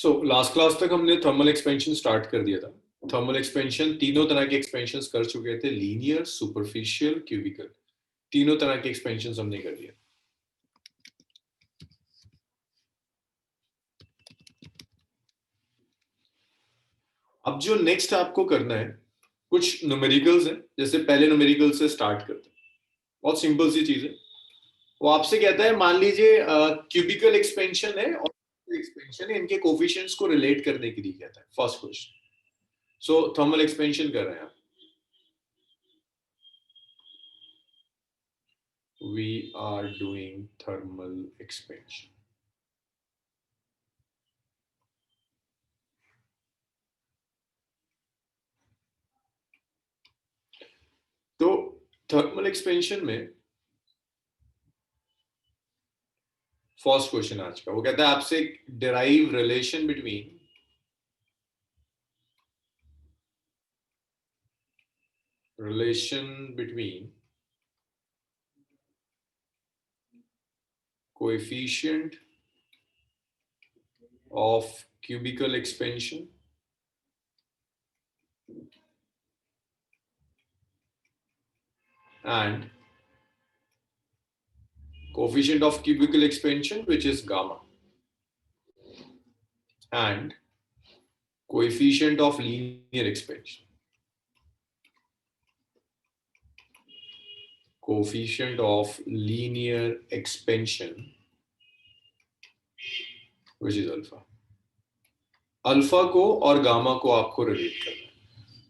So last class तक हमने thermal expansion start कर दिया था। थर्मल एक्सपेंशन तीनों तरह के एक्सपेंशन कर चुके थे, लीनियर, सुपरफिशियल, क्यूबिकल। तीनों तरह के एक्सपेंशन हमने कर दिया। अब जो नेक्स्ट आपको करना है, कुछ न्यूमेरिकल्स हैं। जैसे पहले न्यूमेरिकल से स्टार्ट करते हैं, बहुत सिंपल सी चीज है। वो आपसे कहता है, मान लीजिए क्यूबिकल एक्सपेंशन है और एक्सपेंशन है, इनके कोफिशिएंट्स को रिलेट करने के लिए कहता है फर्स्ट क्वेश्चन। सो थर्मल एक्सपेंशन कर रहे हैं आप। We are doing thermal expansion. तो थर्मल एक्सपेंशन में फर्स्ट क्वेश्चन आज का वो कहता है आपसे derive relation between coefficient of cubical expansion and coefficient of cubical expansion, which is gamma, and coefficient of linear expansion. Coefficient of linear expansion, which is alpha. Alpha को और gamma को आपको रिलेट करना है।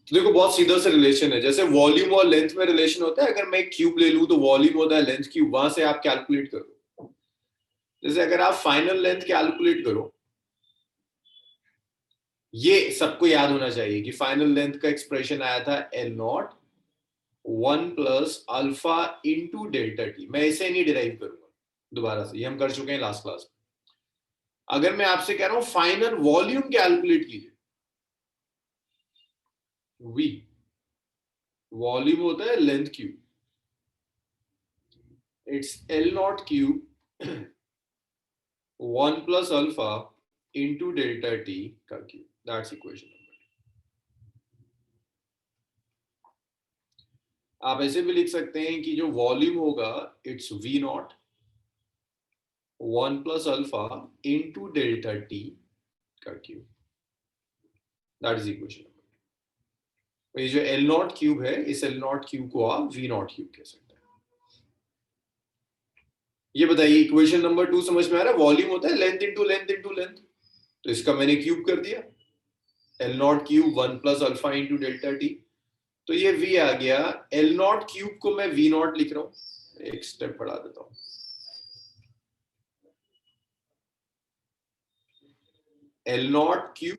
तो देखो बहुत सीधा सा रिलेशन है, जैसे वॉल्यूम और लेंथ में रिलेशन होता है। अगर मैं क्यूब ले लूं तो वॉल्यूम होता है लेंथ क्यूब, वहां से आप कैलकुलेट करो। जैसे अगर आप फाइनल लेंथ कैलकुलेट करो, ये सबको याद होना चाहिए कि फाइनल लेंथ का एक्सप्रेशन आया था L not 1 plus alpha into delta T. मैं इसे नहीं डिराइव करूंगा दोबारा से, ये हम कर चुके हैं लास्ट क्लास में। अगर मैं आपसे कह रहा हूं फाइनल वॉल्यूम कैलकुलेट कीजिए, वी वॉल्यूम होता है length cube, it's L naught cube 1 plus alpha into delta t का क्यूब। That's equation number. आप ऐसे भी लिख सकते हैं कि जो वॉल्यूम होगा it's V naught 1 plus alpha into delta t का cube. That is equation number. ये जो एल नॉट क्यूब है, इस एल नॉट क्यूब को आप वी नॉट क्यूब कह सकते हैं। ये बताइए इक्वेशन नंबर 2 समझ में आ रहा है? वॉल्यूम होता है length into length into length, तो इसका मैंने क्यूब कर दिया, L naught cube 1 plus alpha into delta T. तो ये v आ गया। एल नॉट क्यूब को मैं वी नॉट लिख रहा हूं, एक स्टेप बढ़ा देता हूं। L naught cube,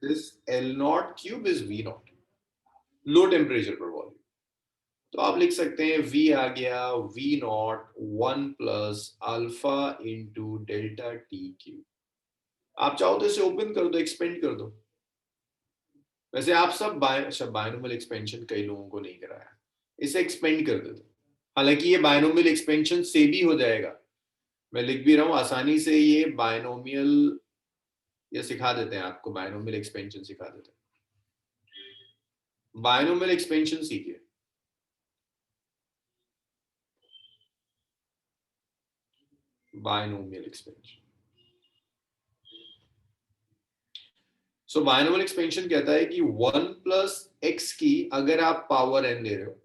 this L naught cube is V naught, low temperature पर वॉल्यूम। तो आप लिख सकते हैं v आ गया V naught 1 plus alpha into delta T cube. आप चाहो तो इसे ओपन कर दो, एक्सपेंड कर दो। वैसे आप सब बायनोमियल एक्सपेंशन कई लोगों को नहीं कराया, इसे एक्सपेंड कर देते। हालांकि ये बायनोमियल एक्सपेंशन से भी हो जाएगा, मैं लिख भी रहा हूं आसानी से। ये बायनोमियल, ये सिखा देते हैं आपको, बायनोमियल एक्सपेंशन सिखा देते हैं। बायनोमियल एक्सपेंशन सीखिए। बायनोमियल एक्सपेंशन, सो बायनोमियल एक्सपेंशन कहता है कि 1 प्लस एक्स की अगर आप पावर n ले रहे हो,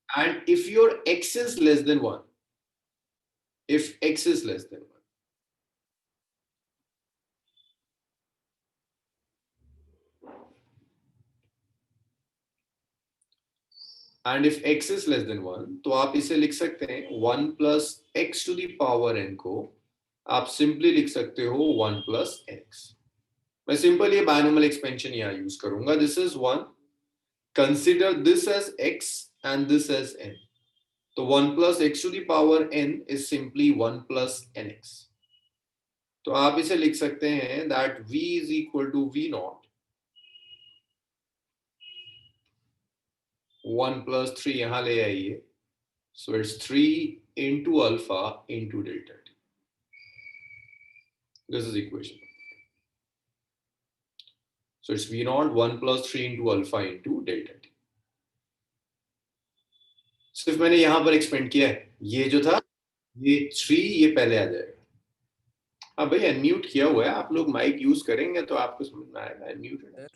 and if your x is less than 1, if x is less than 1, and if x is less than 1, तो आप इसे लिख सकते हैं 1 plus x to the power n को आप सिंपली लिख सकते हो 1 प्लस एक्स। मैं सिंपल ये बायनोमियल एक्सपेंशन यहां यूज करूंगा। This is 1, consider this as x and this as n। तो 1 plus x to the power n is simply 1 plus nx। तो आप इसे लिख सकते हैं that v is equal to V naught 1 plus 3 यहां ले आइए, so it's 3 into alpha into delta t. This is equation. So it's V naught 1 plus 3 into alpha into delta t. सिर्फ मैंने यहां पर एक्सपेंड किया है, ये जो था ये 3 ये पहले आ जाएगा। हाँ भाई अनम्यूट किया हुआ है, आप लोग माइक यूज करेंगे तो आपको समझ में आएगा अनम्यूटेड।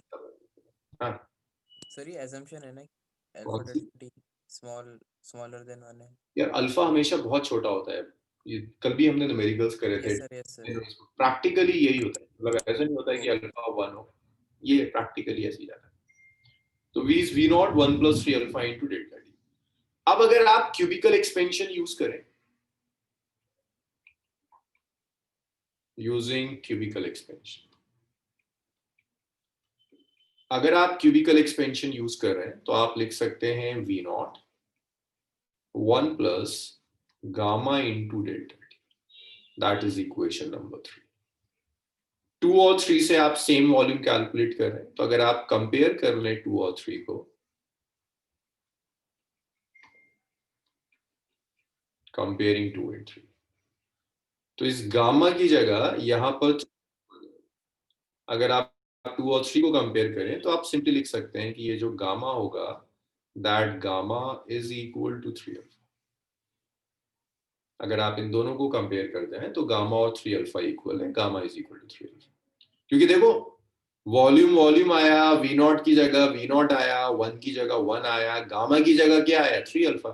हाँ सर ये assumption है ना कौन alpha C? Delta t smaller than 1 है। यार अल्फा हमेशा बहुत छोटा होता है, ये कल भी हमने न्यूमेरिकल्स करे थे। यस सर प्रैक्टिकली यही होता है, मतलब ऐसा नहीं होता है कि ओके अल्फा 1 हो, ये प्रैक्टिकली ऐसे ही जाता है। तो v is v naught 1 plus 3 alpha into delta t। अब अगर आप क्यूबिकल एक्सपेंशन यूज करें, यूजिंग क्यूबिकल एक्सपेंशन, अगर आप क्यूबिकल एक्सपेंशन यूज कर रहे हैं तो आप लिख सकते हैं v naught 1 plus gamma into delta t, that is equation number 3। 2 और 3 से आप सेम वॉल्यूम कैलकुलेट कर रहे हैं, तो अगर आप कंपेयर कर लें 2 और 3 को, कंपेयरिंग 2 and 3, तो इस गामा की जगह यहां पर अगर आप 2 और 3 को कंपेयर करें तो आप सिंपली लिख सकते हैं कि ये जो गामा होगा that gamma is equal to 3 alpha. अगर आप इन दोनों को कंपेयर करते हैं तो गामा और 3 अल्फा इक्वल है, gamma is equal to 3 alpha. क्योंकि देखो वॉल्यूम वॉल्यूम आया, वी नॉट की जगह वी नॉट आया, 1 की जगह 1 आया, गामा की जगह क्या आया 3 अल्फा,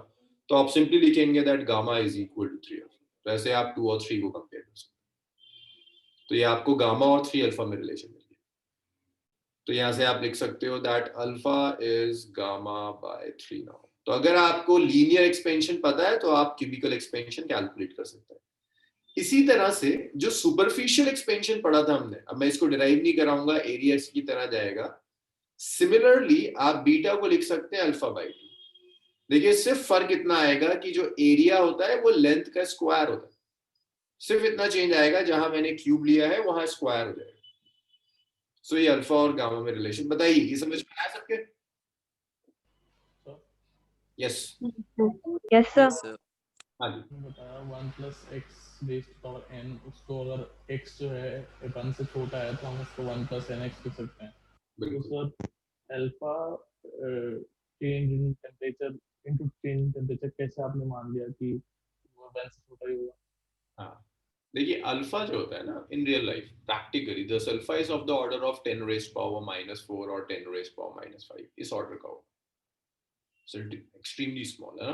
तो आप सिंपली लिखेंगे that gamma is equal to 3 alpha. तो ऐसे आप 2 और 3 को कंपेयर कर सकते हैं, तो ये आपको गामा और 3 अल्फा में रिलेशन मिल गया। तो यहां से आप लिख सकते हो that alpha is gamma by 3 now. तो अगर आपको लीनियर एक्सपेंशन पता है तो आप क्यूबिकल एक्सपेंशन कैलकुलेट कर सकते हैं। इसी तरह से जो सुपरफिशियल एक्सपेंशन पढ़ा था हमने, अब मैं इसको डिराइव नहीं कराऊंगा, एरिया की तरह जाएगा। सिमिलरली आप बीटा को लिख सकते हैं अल्फा बाई 2। देखिए सिर्फ फर्क इतना आएगा कि जो एरिया होता है वो लेंथ का स्क्वायर होता है, सिर्फ इतना चेंज आएगा, जहां मैंने क्यूब लिया है वहां स्क्वायर हो जाएगा। सो ये अल्फा और गामा में रिलेशन बताइए, ये समझ में आया सबके? Yes yes sir. Yes sir हाँ जी। बताया 1 plus x based power n, उसको अगर x जो है 1 से छोटा है तो हम उसको 1 प्लस एन एक्स लिख सकते हैं। तो sir alpha change in temperature into change in temperature कैसे आपने मान लिया कि वो 1 से छोटा ही होगा? हाँ देखिए अल्फा जो होता है ना in real life practically the alpha is of the order of 10 rays power -4 और 10 रेज़ पावर -5, इस ऑर्डर का होगा। सो एक्सट्रीमली स्मॉल है ना।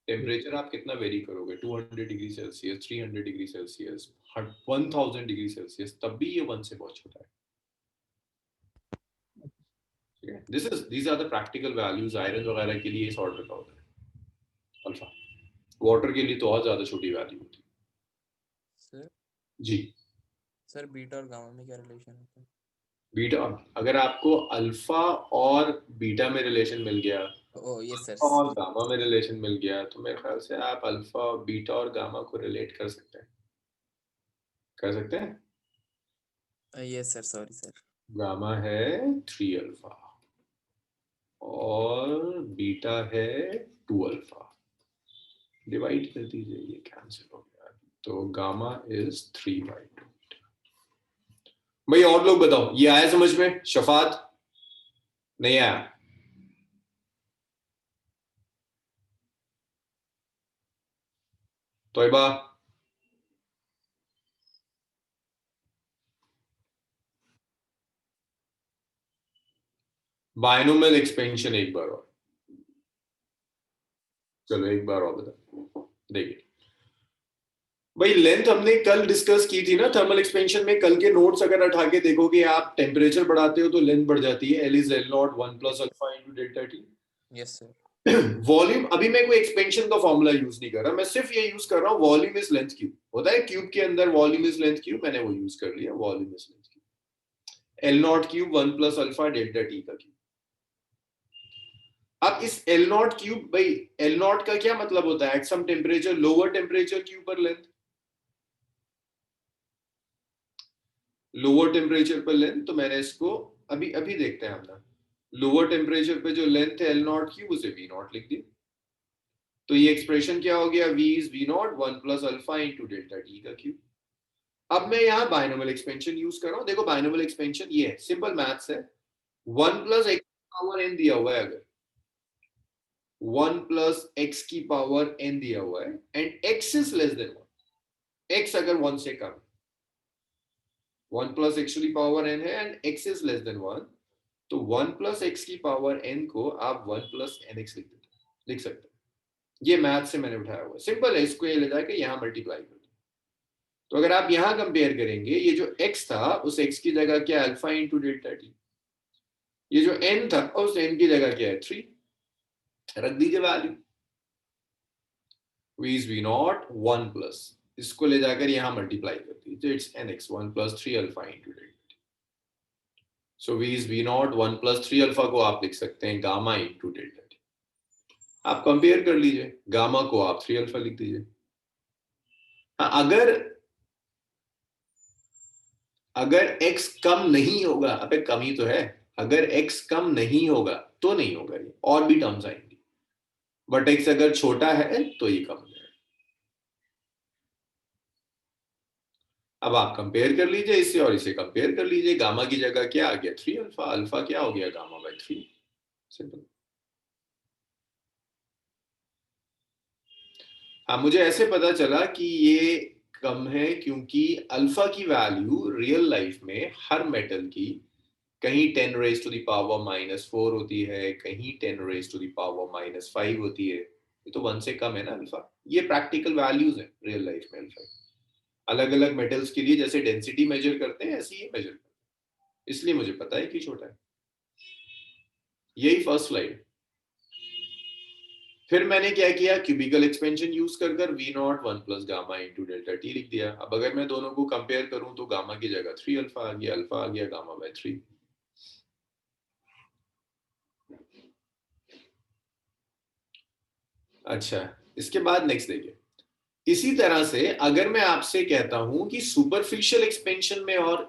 टेम्परेचर आप कितना वेरी करोगे, 200 degree Celsius, 300 degree Celsius, 1000 degree Celsius, तब भी ये 1 से बहुत छोटा है। These are the practical values। Iron वगैरह के लिए इस ऑर्डर का होता है अल्फा, वाटर के लिए तो और ज्यादा छोटी वैल्यू होती है। सर जी सर बीटा और गामा में क्या रिलेशन होता है? बीटा, अगर आपको अल्फा और बीटा में रिलेशन मिल गया ओह यस सर और गामा में रिलेशन मिल गया तो मेरे ख्याल से आप अल्फा बीटा और गामा को रिलेट कर सकते हैं, कर सकते हैं। Yes sir sorry sir. Gamma है 3 अल्फा और बीटा है 2 अल्फा, डिवाइड कर दीजिए, ये कैंसिल हो गया, तो गामा इज 3/2। भाई और लोग बताओ ये आया समझ में? शफात नहीं आया? तोयबा बायनोमियल एक्सपेंशन एक बार और, चलो एक बार और बता। देखिए भाई लेंथ हमने कल डिस्कस की थी ना थर्मल एक्सपेंशन में, कल के नोट्स अगर उठा के देखोगे आप, टेम्परेचर बढ़ाते हो तो लेंथ बढ़ जाती है, L is L naught 1 plus alpha into delta t। Yes sir volume, अभी मैं कोई एक्सपेंशन का फॉर्मूला यूज नहीं कर रहा, मैं सिर्फ ये यूज कर रहा हूँ वॉल्यूम इज लेंथ क्यूब, होता है क्यूब के अंदर वॉल्यूम इज लेंथ क्यूब, मैंने वो यूज कर लिया, volume is length cube, L naught cube 1 plus alpha delta t का क्यूब। अब इस L naught क्यूब, भाई L naught का क्या मतलब होता है? At some temperature lower temperature cube पर लेंथ, लोअर टेम्परेचर पर लेंथ, तो मैंने इसको अभी अभी देखते हैं हम ना, लोअर टेम्परेचर पे जो लेंथ है L naught क्यूब उसे V naught लिख दिया, तो ये एक्सप्रेशन क्या हो गया, V is V naught 1 plus alpha into delta t का क्यूब। अब मैं यहाँ बायनोमियल एक्सपेंशन यूज कर रहा हूँ. देखो बायनोमियल एक्सपेंशन ये है, सिंपल मैथ्स है. 1 प्लस एक्स पावर एन दिया हुआ है, अगर 1 प्लस एक्स की पावर एन दिया हुआ है and x is less than 1, x अगर 1 से कम, 1 plus x to the power n है and x is less than 1, तो 1 प्लस एक्स की पावर एन को आप 1 प्लस एन एक्स लिख सकते हैं. ये मैथ से मैंने उठाया हुआ है, सिंपल है. इसको ये ले जाके यहाँ मल्टीप्लाई कर दो. तो अगर आप यहां कंपेयर करेंगे, ये जो x था उस x की जगह क्या है, अल्फा इंटू डेल्टा टी. ये जो n था उस n की जगह क्या है, 3. रख दीजिए value. v is V naught 1 plus, इसको ले जाकर यहां मल्टीप्लाई कर दीजिए. It's nx 1 plus 3 alpha into delta T. So v is V naught 1 plus 3 alpha को आप लिख सकते हैं गामा इंटू डेल्टा टी. आप कंपेयर कर लीजिए, गामा को आप 3 अल्फा लिख दीजिए. अगर x कम नहीं होगा, अबे कम ही तो है, अगर x कम नहीं होगा तो नहीं होगा, ये और भी टर्म्स आएंगी. बट x अगर छोटा है तो ये कम हो जाएगा. अब आप कंपेयर कर लीजिए इसे और इसे कंपेयर कर लीजिए. गामा की जगह क्या आ गया, 3 अल्फा. अल्फा क्या हो गया, गामा बाय 3. सिंपल. हाँ, मुझे ऐसे पता चला कि ये कम है क्योंकि अल्फा की वैल्यू रियल लाइफ में हर मेटल की कहीं 10 रेज टू द पावर -4 होती है, कहीं 10 रेज टू द पावर -5 होती है. ये तो 1 से कम है ना अल्फा. ये प्रैक्टिकल वैल्यूज है रियल लाइफ में. अल्फा अलग अलग मेटल्स के लिए जैसे डेंसिटी मेजर करते हैं ऐसे ही मेजर करते हैं, इसलिए मुझे पता है कि छोटा है. यही फर्स्ट स्लाइड. फिर मैंने क्या किया, क्यूबिकल एक्सपेंशन यूज कर V naught 1 plus gamma into delta T लिख दिया. अब अगर मैं दोनों को कंपेयर करूं तो गामा की जगह 3 अल्फा आ गया, अल्फा आ गया गामा बाय 3. अच्छा, इसके बाद नेक्स्ट देखिए. इसी तरह से अगर मैं आपसे कहता हूं कि सुपरफिशियल एक्सपेंशन में और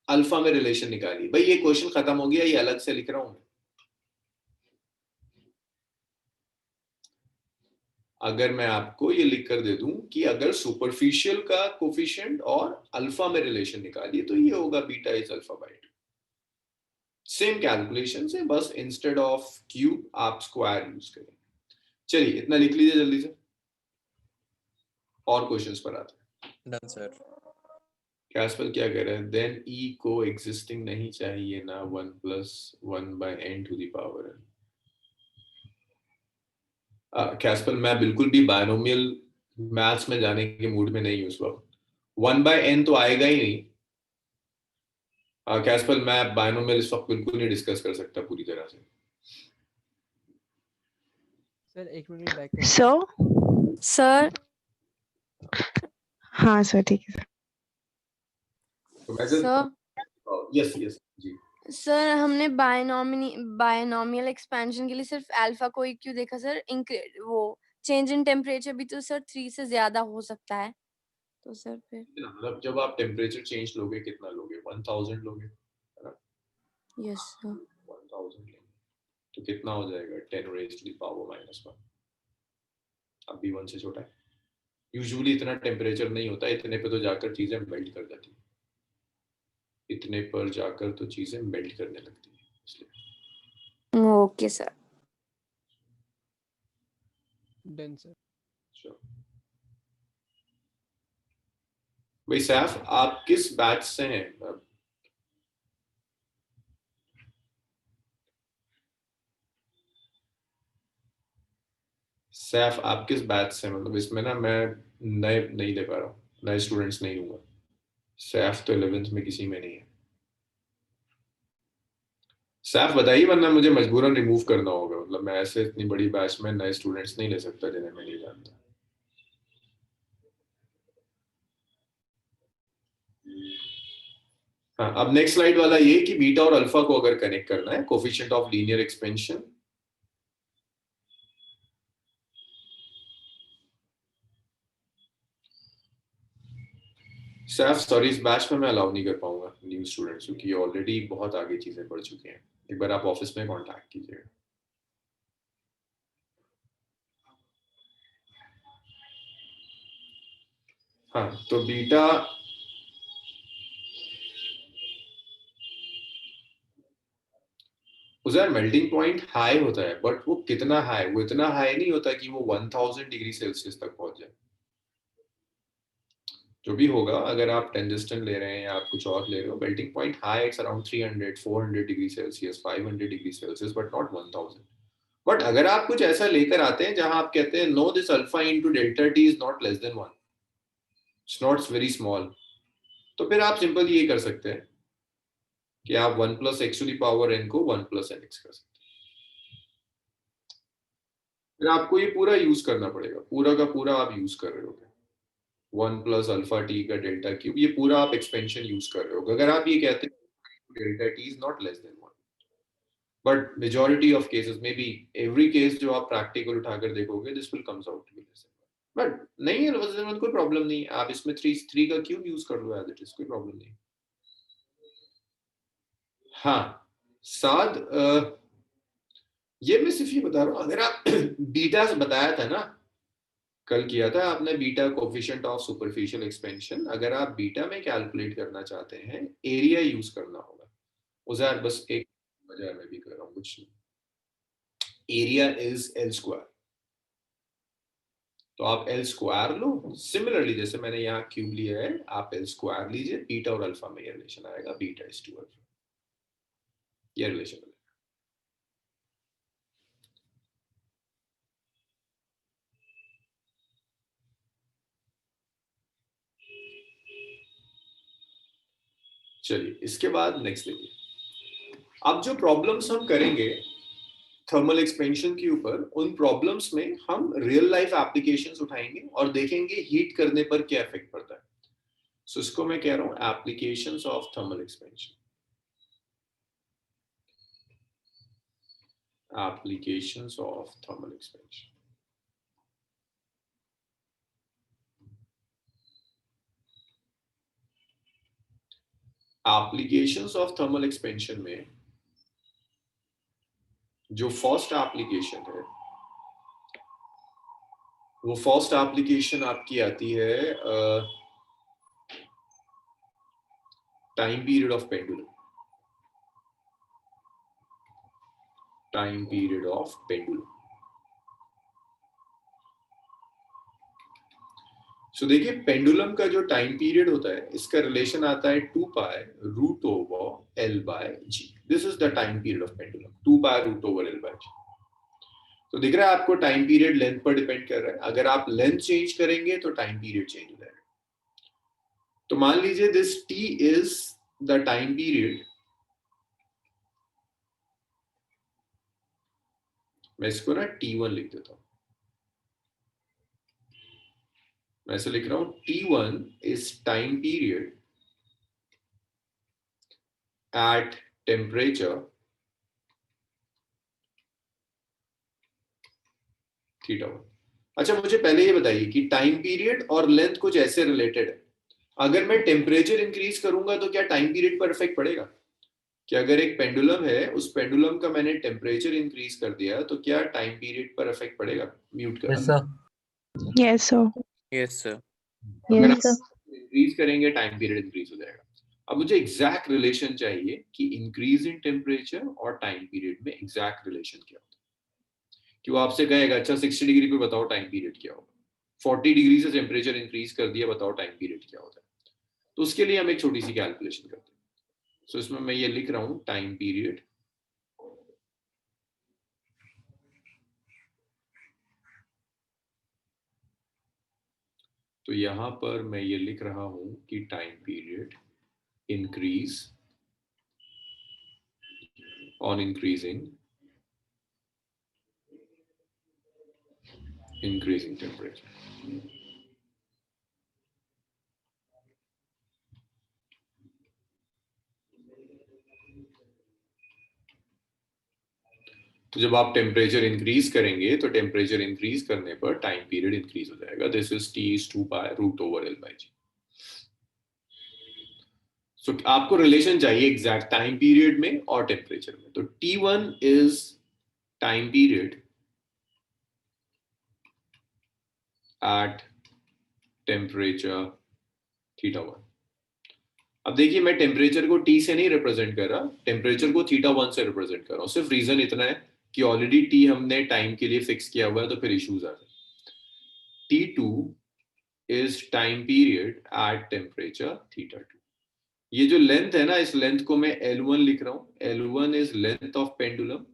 अल्फा में रिलेशन निकालिए, भाई ये क्वेश्चन खत्म हो गया, ये अलग से लिख रहा हूं मैं. अगर मैं आपको ये लिख कर दे दूं कि अगर सुपरफिशियल का कोफिशिएंट और अल्फा में रिलेशन निकालिए तो ये होगा beta is alpha by 2. Same calculation से, बस इंस्टेड ऑफ क्यूब आप स्क्वायर यूज करें. चलिए इतना लिख लीजिए जल्दी से, और क्वेश्चंस पर आते हैं. Done sir. कैस्पल क्या कह रहे हैं, देन ई को एग्जिस्टिंग नहीं चाहिए ना 1 plus 1 by N to the power N. कैस्पल मैं बिल्कुल भी बायनोमियल मैथ्स में जाने के मूड में नहीं हूँ इस वक्त. 1 बाय एन तो आएगा ही नहीं. कैस्पल मैं बायनोमियल इस वक्त बिल्कुल नहीं डिस्कस कर सकता पूरी तरह से. सर एक मिनट बैक सर हाँ सर ठीक है तो मैं सर यस यस जी. सर हमने बायनॉमियल एक्सपेंशन के लिए सिर्फ अल्फा को ही क्यों देखा सर? वो चेंज इन टेम्परेचर भी तो सर 3 से ज्यादा हो सकता है, तो सर फिर मतलब जब आप टेम्परेचर चेंज लोगे कितना लोगे, 1000 लोगे, है ना. Yes sir. 1000 लेंगे तो कितना हो जाएगा, 10 रेज टू द पावर -1. अब भी 1 से छोटा है. यूजुअली इतना टेम्परेचर नहीं होता, इतने पे तो जाकर चीजें मेल्ट कर जाती है. इतने पर जाकर तो चीजें मेल्ट करने लगती है, इसलिए. Okay sir. Done sir. Sure. भाई सैफ आप किस बैच से हैं? सैफ आप किस बैच से, मतलब इसमें ना मैं नए नहीं ले पा रहा हूँ, नए स्टूडेंट्स नहीं हूँ. सैफ तो 11th में किसी में नहीं है. सैफ बताइए वरना मुझे मजबूरन रिमूव करना होगा. मतलब मैं ऐसे इतनी बड़ी बैच में नए स्टूडेंट्स नहीं ले सकता जिन्हें मैं नहीं जानता. हाँ, अब नेक्स्ट स्लाइड वाला ये कि बीटा और अल्फा को अगर कनेक्ट करना है, coefficient of linear expansion. Saif sorry, इस बैच में मैं अलाउ नहीं कर पाऊंगा न्यू स्टूडेंट्स, क्योंकि ऑलरेडी बहुत आगे चीजें बढ़ चुकी हैं. एक बार आप ऑफिस में कांटेक्ट कीजिएगा. हाँ, तो बीटा उधर मेल्टिंग पॉइंट हाई होता है, बट वो कितना हाई, वो इतना हाई नहीं होता कि वो 1000 डिग्री सेल्सियस तक पहुंच जाए। जो भी होगा, अगर आप टंगस्टन ले रहे हैं या आप कुछ और ले रहे हो, melting point high it's around 300 400 degree Celsius, 500 degree Celsius, but not 1000। But अगर आप कुछ ऐसा लेकर आते हैं जहां आप कहते हैं no this alpha into delta T is not less than 1, it's not very small, तो फिर आप सिंपल ये कर सकते हैं कि आप 1 plus x to the power N को 1 प्लस एन एक्स कर सकते हैं। फिर आपको ये पूरा यूज करना पड़ेगा, पूरा का पूरा आप यूज कर रहे हो 1 प्लस अल्फा टी का डेल्टा क्यूब, ये पूरा आप एक्सपेंशन यूज कर रहे हो। अगर आप ये कहते हैं delta T is not less than 1, but majority of cases may be every case जो आप प्रैक्टिकल उठाकर देखोगे this will comes out to be less than 1, but नहीं है लेस देन 1 कोई प्रॉब्लम नहीं है, आप इसमें 3 का क्यूब यूज कर लो एज इट इज, कोई प्रॉब्लम नहीं। हाँ साथ ये मैं सिर्फ ये बता रहा हूँ, अगर आप बीटा बताया था ना, कल किया था आपने beta coefficient of superficial expansion, अगर आप बीटा में कैलकुलेट करना चाहते हैं एरिया यूज करना होगा। उजार बस एक वजह मैं भी कर रहा हूँ, कुछ नहीं, एरिया इज एल स्क्वायर, तो आप एल स्क्वायर लो। सिमिलरली जैसे मैंने यहाँ क्यूब लिया है, आप एल स्क्वायर लीजिए, बीटा और अल्फा में ये रिलेशन आएगा, बीटा इज टू अल्फा, ये रिलेशन आएगा। चलिए इसके बाद नेक्स्ट देखिए, अब जो प्रॉब्लम्स हम करेंगे थर्मल एक्सपेंशन के ऊपर, उन प्रॉब्लम्स में हम रियल लाइफ एप्लीकेशंस उठाएंगे और देखेंगे हीट करने पर क्या इफेक्ट पड़ता है। सो इसको मैं कह रहा हूं applications of thermal expansion, applications of thermal expansion. Applications of thermal expansion में जो फर्स्ट एप्लीकेशन है, वो फर्स्ट एप्लीकेशन आपकी आती है time period of pendulum, time period of pendulum. So देखिए पेंडुलम का जो टाइम पीरियड होता है, इसका रिलेशन आता है 2 pi root over L by G. This is the time period of pendulum, 2 pi root over L by G. तो दिख रहा है आपको टाइम पीरियड लेंथ पर डिपेंड कर रहा है, अगर आप लेंथ चेंज करेंगे तो टाइम पीरियड चेंज हो जाएगा। तो मान लीजिए this T is the time period, मैं इसको ना T1 लिख देता हूं, मैं ऐसे लिख रहा हूं T1 is time period at temperature theta 1। अच्छा मुझे पहले ये बताइए कि टाइम पीरियड और लेंथ कुछ ऐसे रिलेटेड है, अगर मैं टेम्परेचर इंक्रीज करूंगा तो क्या टाइम पीरियड पर इफेक्ट पड़ेगा? कि अगर एक पेंडुलम है, उस पेंडुलम का मैंने टेम्परेचर इंक्रीज कर दिया तो क्या टाइम पीरियड पर इफेक्ट पड़ेगा? म्यूट कर, Yes, sir. Yes, sir. Yes sir. अगर Yes, sir. आप इंक्रीज करेंगे टाइम पीरियड इंक्रीज हो जाएगा। अब मुझे एग्जैक्ट रिलेशन चाहिए कि इंक्रीज इन टेम्परेचर और टाइम पीरियड में एग्जैक्ट रिलेशन क्या होता है, कि वो आपसे कहेगा अच्छा 60 डिग्री पे बताओ टाइम पीरियड क्या होगा, 40 डिग्री से टेम्परेचर इंक्रीज कर दिया, बताओ टाइम पीरियड क्या होता है। तो उसके लिए हम एक छोटी सी कैलकुलेशन करते हैं। सो इसमें मैं ये लिख रहा हूं टाइम पीरियड तो यहां पर मैं ये लिख रहा हूं कि time period increase on increasing temperature। तो जब आप टेम्परेचर इंक्रीज करेंगे तो टेम्परेचर इंक्रीज करने पर टाइम पीरियड इंक्रीज हो जाएगा। This is T is 2 pi root over L by G. So आपको रिलेशन चाहिए एग्जैक्ट टाइम पीरियड में और टेम्परेचर में। तो T1 is time period at temperature theta 1। अब देखिए मैं टेम्परेचर को T से नहीं रिप्रेजेंट कर रहा, टेम्परेचर को θ1 से रिप्रेजेंट कर रहा हूँ। सिर्फ रीजन इतना है कि ऑलरेडी T हमने टाइम के लिए फिक्स किया हुआ है, तो फिर इश्यूज आ जाए। T2 is time period at temperature θ2। ये जो लेंथ है ना, इस लेंथ को मैं L1 लिख रहा हूँ। L1 is length of pendulum,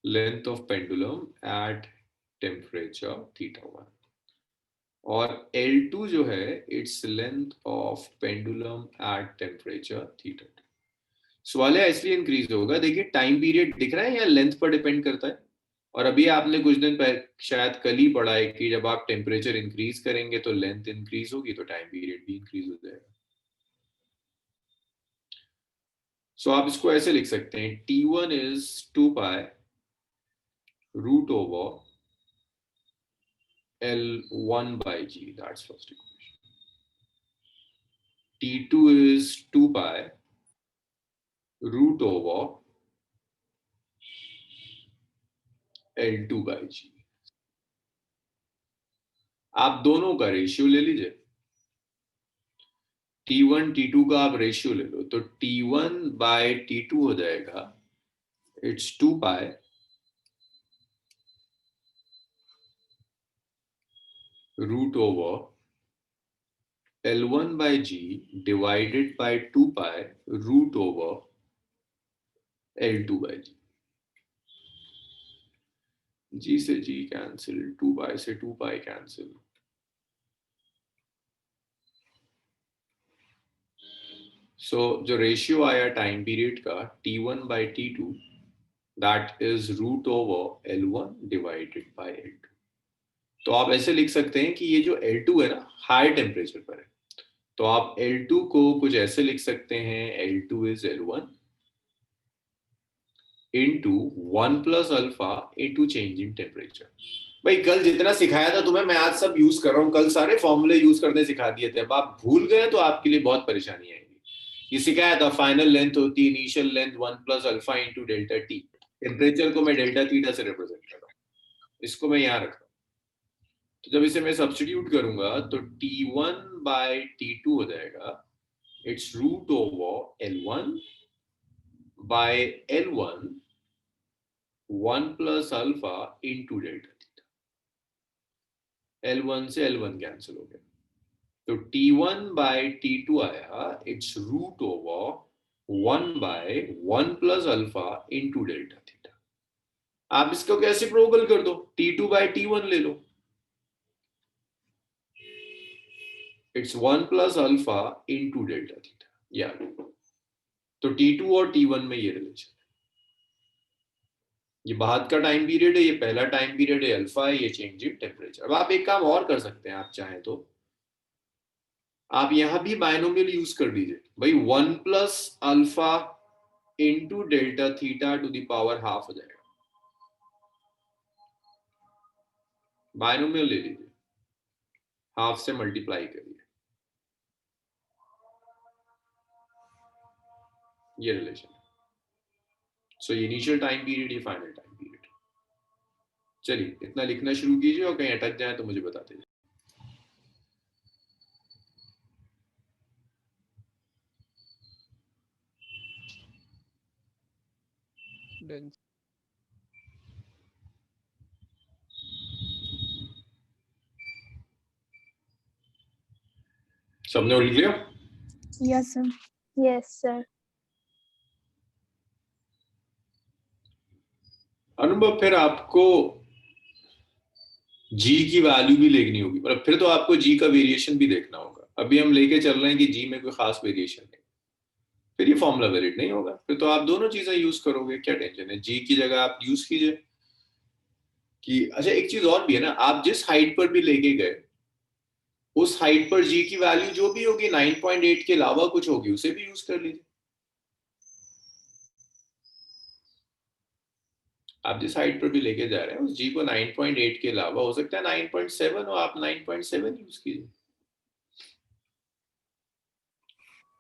length of pendulum at temperature θ1, और L2 जो है it's length of pendulum at temperature θ2। सवाल है इसलिए इंक्रीज होगा, देखिए टाइम पीरियड दिख रहा है या लेंथ पर डिपेंड करता है। और अभी आपने कुछ दिन पहले शायद कल ही पढ़ा है कि जब आप टेम्परेचर इंक्रीज करेंगे तो लेंथ इंक्रीज होगी, तो टाइम पीरियड भी इंक्रीज हो जाएगा। सो आप इसको ऐसे लिख सकते हैं, T1 is 2 pi root over L1 by G, that's first equation. T2 is 2 pi root over L2 by G। आप दोनों का रेशियो ले लीजिए, T1 T2 का आप रेशियो ले लो, तो T1 by T2 हो जाएगा it's 2 pi root over L1 by G divided by 2 pi root over L2 by G। G से G कैंसिल, 2 pi से 2 pi कैंसिल। सो जो रेशियो आया टाइम पीरियड का T1 by T2 that is root over L1 divided by L2। तो आप ऐसे लिख सकते हैं कि ये जो L2 है ना हाई टेम्परेचर पर है, तो आप L2 को कुछ ऐसे लिख सकते हैं, L2 is L1 into 1 plus alpha into change in temperature। भाई कल जितना सिखाया था तुम्हें मैं आज सब यूज कर रहा हूँ, कल सारे फॉर्मूले यूज करने सिखा दिए थे। अब आप भूल गए तो आपके लिए बहुत परेशानी आएगी। ये सिखाया था फाइनल लेंथ होती है initial length 1 plus alpha into delta t। Temperature को मैं डेल्टा थीटा से रिप्रेजेंट कर रहा हूँ, इसको मैं यहाँ रख रहा हूँ। तो जब इसे मैं सब्स्टिट्यूट करूंगा तो T1 by T2 हो जाएगा it's root over L1 by L1 1 plus alpha into delta theta। L1 से L1 कैंसिल हो गया, तो T1 by T2 आया it's root over 1 by 1 plus alpha into delta theta। आप इसको कैसे प्रोगल कर दो, T2 by T1 ले लो, it's 1 plus alpha into delta theta। या तो T2 और T1 में ये रिलेशन है, ये बाद का टाइम पीरियड है, ये पहला टाइम पीरियड है अल्फा है, ये चेंज इन टेम्परेचर। अब आप एक काम और कर सकते हैं, आप चाहें तो आप यहां भी बायनोमियल यूज कर दीजिए भाई, 1 plus alpha into delta theta to the power half हो जाएगा, बायनोमियल ले लीजिए, हाफ से मल्टीप्लाई करिए, ये रिलेशन है। सो इनिशियल टाइम पीरियड, ये फाइनल टाइम पीरियड। चलिए इतना लिखना शुरू कीजिए और कहीं अटक जाए तो मुझे बता दीजिए। Done. सबने लिख लिया? Yes, sir. Yes, sir. अनुभव फिर आपको G की वैल्यू भी लेनी होगी, मतलब फिर तो आपको G का वेरिएशन भी देखना होगा। अभी हम लेके चल रहे हैं कि G में कोई खास वेरिएशन नहीं, फिर ये फॉर्मूला वैलिड नहीं होगा, फिर तो आप दोनों चीजें यूज करोगे, क्या टेंशन है। G की जगह आप यूज कीजिए कि अच्छा एक चीज और भी है ना, आप जिस हाइट पर भी लेके गए उस हाइट पर G की वैल्यू जो भी होगी 9.8 के अलावा कुछ होगी, उसे भी यूज कर लीजिए। आप जिस हाइट पर भी लेके जा रहे हैं उस G को 9.8 के अलावा हो सकता है 9.7 हो, आप 9.7 यूज कीजिए।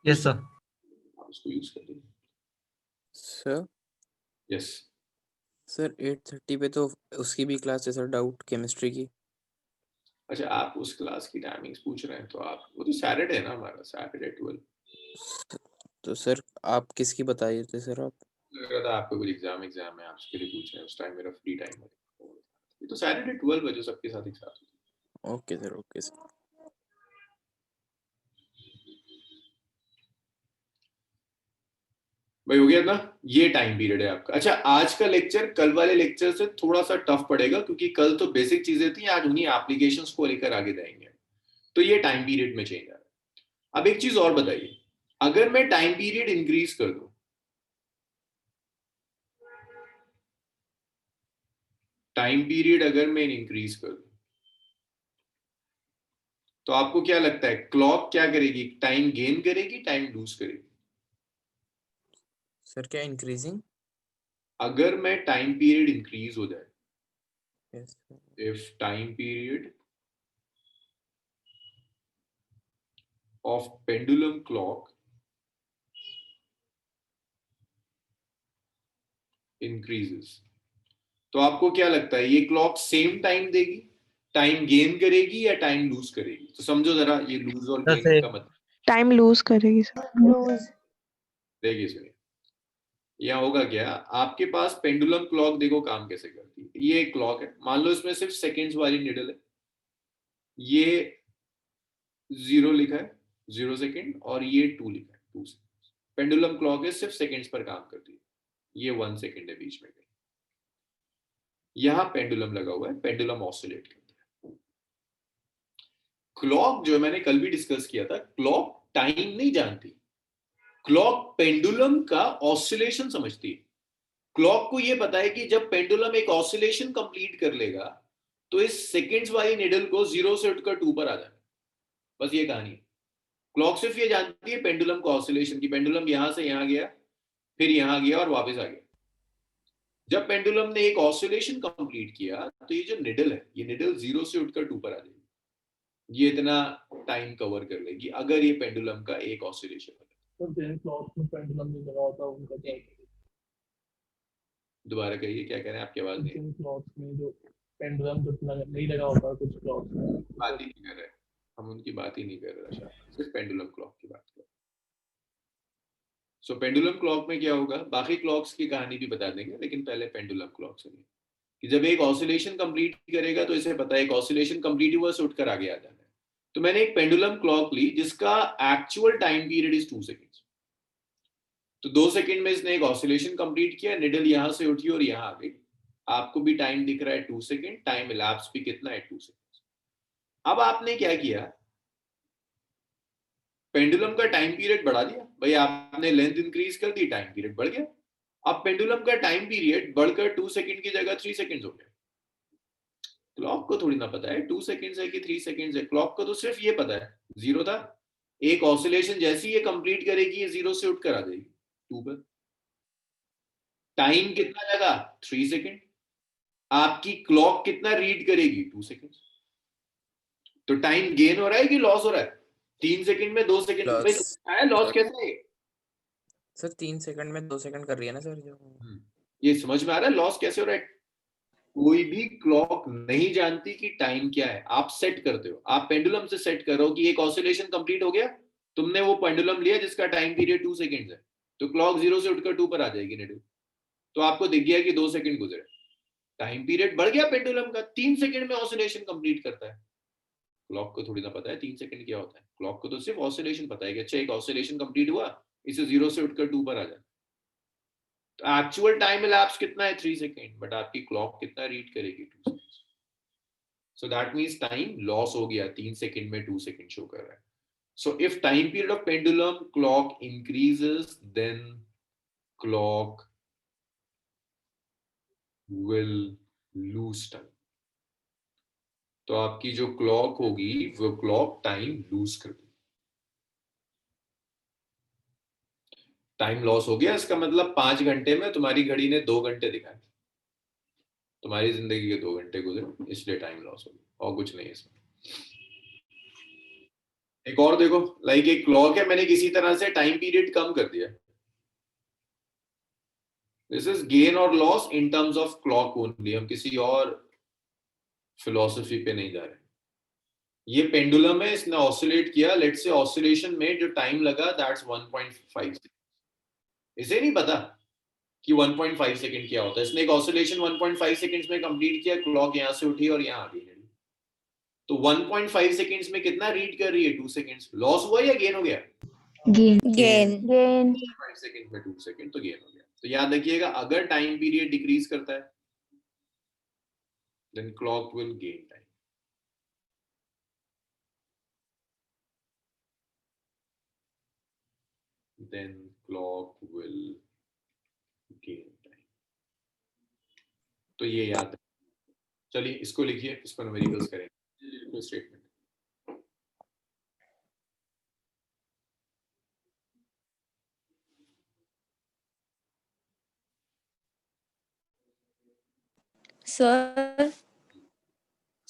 Yes sir. आप उसको यूज कर लीजिए। सर यस सर 8:30 पे तो उसकी भी क्लास है सर, डाउट केमिस्ट्री की। अच्छा आप उस क्लास की टाइमिंग्स पूछ रहे हैं, तो आप वो तो सैटरडे है ना हमारा, सैटरडे 12। तो सर आप किसकी बताइए थे सर आप? लग रहा था आपको कुछ एग्जाम है, आप उसके लिए पूछ रहे हैं, उस टाइम मेरा फ्री टाइम है। ये तो सैटरडे 12 बजे सबके साथ एक साथ होती है। Okay sir, okay sir. भाई हो गया ना, ये टाइम पीरियड है आपका। अच्छा आज का लेक्चर कल वाले लेक्चर से थोड़ा सा टफ पड़ेगा, क्योंकि कल तो बेसिक चीजें थी, आज उन्हीं एप्लीकेशंस को लेकर आगे जाएंगे। तो ये टाइम पीरियड में चेंज आ रहा है। अब एक चीज और बताइए, अगर मैं टाइम पीरियड इंक्रीज कर दूं, टाइम पीरियड अगर मैं इंक्रीज कर दूं, तो आपको क्या लगता है क्लॉक क्या करेगी? टाइम गेन करेगी, टाइम लूज करेगी? सर क्या इंक्रीजिंग? अगर मैं टाइम पीरियड इंक्रीज हो जाए, yes if time period of pendulum clock increases, तो आपको क्या लगता है ये क्लॉक सेम टाइम देगी, टाइम गेन करेगी या टाइम लूज करेगी? तो समझो जरा ये लूज और सर गेन का मतलब। टाइम लूज करेगी सर। लूज। देखिए सुनिए, यहाँ होगा क्या, आपके पास पेंडुलम क्लॉक देखो काम कैसे करती है। ये एक क्लॉक है, मान लो इसमें सिर्फ सेकेंड्स वाली निडल है, ये 0 लिखा है 0 सेकेंड, और ये 2 लिखा है 2 सेकेंड। पेंडुलम क्लॉक है सिर्फ सेकेंड्स पर काम करती है, ये 1 सेकेंड है बीच में। यहां पेंडुलम लगा हुआ है, पेंडुलम ऑसिलेट करता है। क्लॉक जो मैंने कल भी डिस्कस किया था, क्लॉक टाइम नहीं जानती, क्लॉक पेंडुलम का ऑसिलेशन समझती है। क्लॉक को यह पता है कि जब पेंडुलम एक ऑसिलेशन कंप्लीट कर लेगा, तो इस सेकेंड्स वाली निडल को 0 से उठकर 2 पर आ जाना। बस ये कहानी है। क्लॉक सिर्फ ये जानती है पेंडुलम का ऑसिलेशन की, पेंडुलम यहां से यहां गया, फिर यहां गया और वापस आ गया। जब पेंडुलम ने एक ऑसिलेशन कंप्लीट किया, तो ये जो निडल है, ये निडल 0 से उठकर 2 पर आ जाएगी। ये इतना टाइम कवर कर लेगी अगर ये पेंडुलम का एक ऑसिलेशन है। तो जिन क्लॉक्स में पेंडुलम नहीं लगा होता उनका क्या करें? दोबारा कहिए, क्या कह रहे हैं? आपकी आवाज नहीं, जिन क्लॉक्स में जो पेंडुलम नहीं लगा होता कुछ क्लॉक्स में, बात ही नहीं कर रहे, हम उनकी बात ही नहीं कर रहे, सिर्फ पेंडुलम क्लॉक की बात कर रहे। सो पेंडुलम क्लॉक में क्या होगा, बाकी क्लॉक्स की कहानी भी बता देंगे, लेकिन पहले पेंडुलम क्लॉक सुनिए कि जब एक ऑसिलेशन कंप्लीट करेगा, तो इसे पता है एक ऑसिलेशन कंप्लीट हुआ से उठकर आगे आ जाना है। तो मैंने एक पेंडुलम क्लॉक ली जिसका actual time period is 2 seconds. तो 2 सेकेंड में इसने एक ऑसिलेशन कंप्लीट किया, निडल यहां से उठी और यहां आ गई। आपको भी टाइम दिख रहा है 2 सेकेंड, टाइम इलैप्स भी कितना है 2 सेकेंड। अब आपने क्या किया, पेंडुलम का टाइम पीरियड बढ़ा दिया। भाई आपने लेंथ इंक्रीज कर दी, टाइम पीरियड बढ़ गया। अब पेंडुलम का टाइम पीरियड बढ़कर 2 सेकेंड की जगह 3 सेकेंड हो गया। क्लॉक को थोड़ी ना पता है 2 सेकेंड्स है कि 3 सेकेंड्स है, क्लॉक को तो सिर्फ ये पता है 0 था, एक ऑसिलेशन जैसी ये कंप्लीट करेगी, ये 0 से उठकर आ जाएगी 2 पर। टाइम कितना लगा 3 सेकेंड, आपकी क्लॉक कितना रीड करेगी 2 सेकेंड। तो टाइम गेन हो रहा है कि लॉस हो रहा है? 3 सेकेंड में 2 सेकेंड लॉस। है, लॉस कैसे है? सर 3 सेकंड में 2 सेकंड कर रही है ना सर जो। ये समझ में आ रहा है लॉस कैसे हो रहा है? कोई भी क्लॉक नहीं जानती कि टाइम क्या है, आप सेट करते हो, आप पेंडुलम से सेट करो कि एक ऑसिलेशन कंप्लीट हो गया, तुमने वो पेंडुलम लिया जिसका टाइम पीरियड 2 सेकेंड है, तो क्लॉक 0 से उठकर 2 पर आ जाएगी निडल। तो आपको दिख गया कि 2 सेकेंड गुजरे, टाइम पीरियड बढ़ गया पेंडुलम का, 3 सेकेंड में ऑसिलेशन कंप्लीट करता है। क्लॉक को थोड़ी ना पता है 3 सेकेंड क्या होता है, क्लॉक को तो सिर्फ ऑसिलेशन पता है कि अच्छा एक ऑसिलेशन कंप्लीट हुआ, इसे 0 से उठकर 2 पर आ जाए। तो एक्चुअल टाइम इलैप्स कितना है 3 सेकेंड, बट आपकी क्लॉक कितना रीड करेगी 2 second. So that means time loss हो गया, 3 सेकेंड में 2 सेकेंड शो कर रहा है। So if time period of pendulum clock increases, then clock will lose time. तो आपकी जो क्लॉक होगी वो क्लॉक टाइम लूज कर देगी। टाइम लॉस हो गया, इसका मतलब 5 घंटे में तुम्हारी घड़ी ने 2 घंटे दिखाए, तुम्हारी जिंदगी के 2 घंटे गुजरे, इसलिए टाइम लॉस हो गया, और कुछ नहीं है इसमें। एक और देखो, लाइक एक क्लॉक है, मैंने किसी तरह से टाइम पीरियड कम कर दिया। दिस इज गेन और loss in terms of clock only, हम किसी और फिलोसफी पे नहीं जा रहे। ये पेंडुलम है, इसने ऑसिलेट किया, लेट्स से ऑसिलेशन में जो टाइम लगा दैट्स 1.5 सेकंड। इसे नहीं पता कि 1.5 सेकंड क्या होता है। इसने एक ऑसिलेशन 1.5 सेकंड्स में कंप्लीट किया, क्लॉक यहां से उठी और यहां आ गई। तो 1.5 सेकंड्स में कितना रीड कर रही है? 2 सेकंड्स। लॉस हुआ या गेन हो गया? गेन। 5 सेकंड में 2 सेकंड तो गेन हो गया। तो याद रखिएगा, अगर टाइम पीरियड डिक्रीज करता है then clock will gain time. then clock will gain time। तो ये याद है। चलिए इसको लिखिए, इसको न्यूमेरिकल्स करेंगे। स्टेटमेंट सर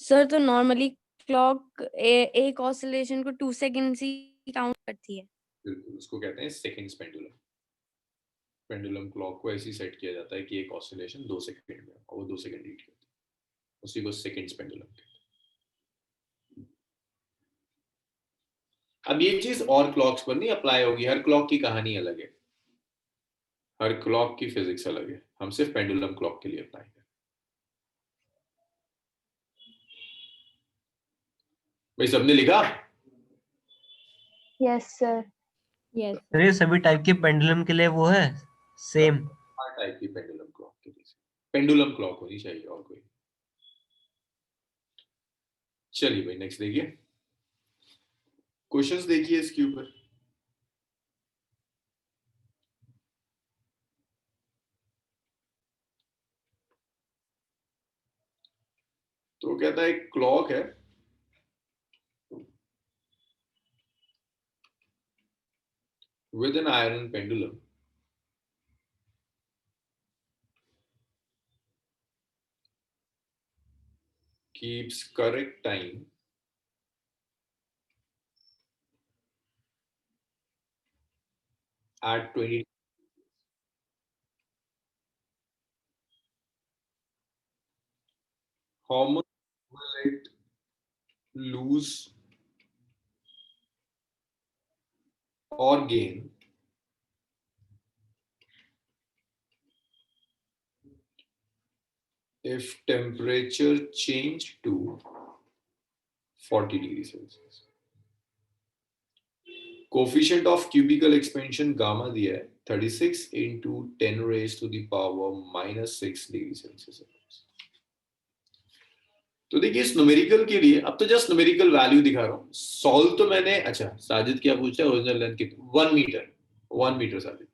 सर तो नॉर्मली क्लॉक एक ऑसिलेशन को 2 सेकंड्स ही काउंट करती है। बिल्कुल, उसको कहते हैं सेकंड्स पेंडुलम। पेंडुलम क्लॉक को ऐसे सेट किया जाता है कि एक ऑसिलेशन 2 सेकंड में और वो 2 सेकंड रीड करती है, उसी को सेकंड्स पेंडुलम कहते हैं। अब ये चीज और क्लॉक्स पर नहीं अप्लाई होगी, हर क्लॉक की कहानी अलग है, हर क्लॉक की फिजिक्स अलग है। हम सिर्फ पेंडुलम क्लॉक के लिए अप्लाई करें। भाई सबने लिखा? Yes sir. यस सर ये सभी टाइप के पेंडुलम के लिए वो है सेम? हर टाइप की पेंडुलम क्लॉक के लिए पेंडुलम क्लॉक होनी चाहिए, और कोई। चलिए भाई नेक्स्ट देखिए, क्वेश्चंस देखिए इसके ऊपर। तो कहता है क्लॉक है with an iron pendulum keeps correct time at 20. How much will it lose or gain if temperature change to 40 degrees Celsius? Coefficient of cubical expansion gamma दिया है 36 into 10 raised to the power minus 6 degree Celsius। तो देखिए इस numerical के लिए अब तो just numerical value दिखा रहा हूँ। सॉल्व तो मैंने, अच्छा साजिद क्या पूछा है, ओरिजिनल लेंथ कितनी? 1 मीटर साजिद।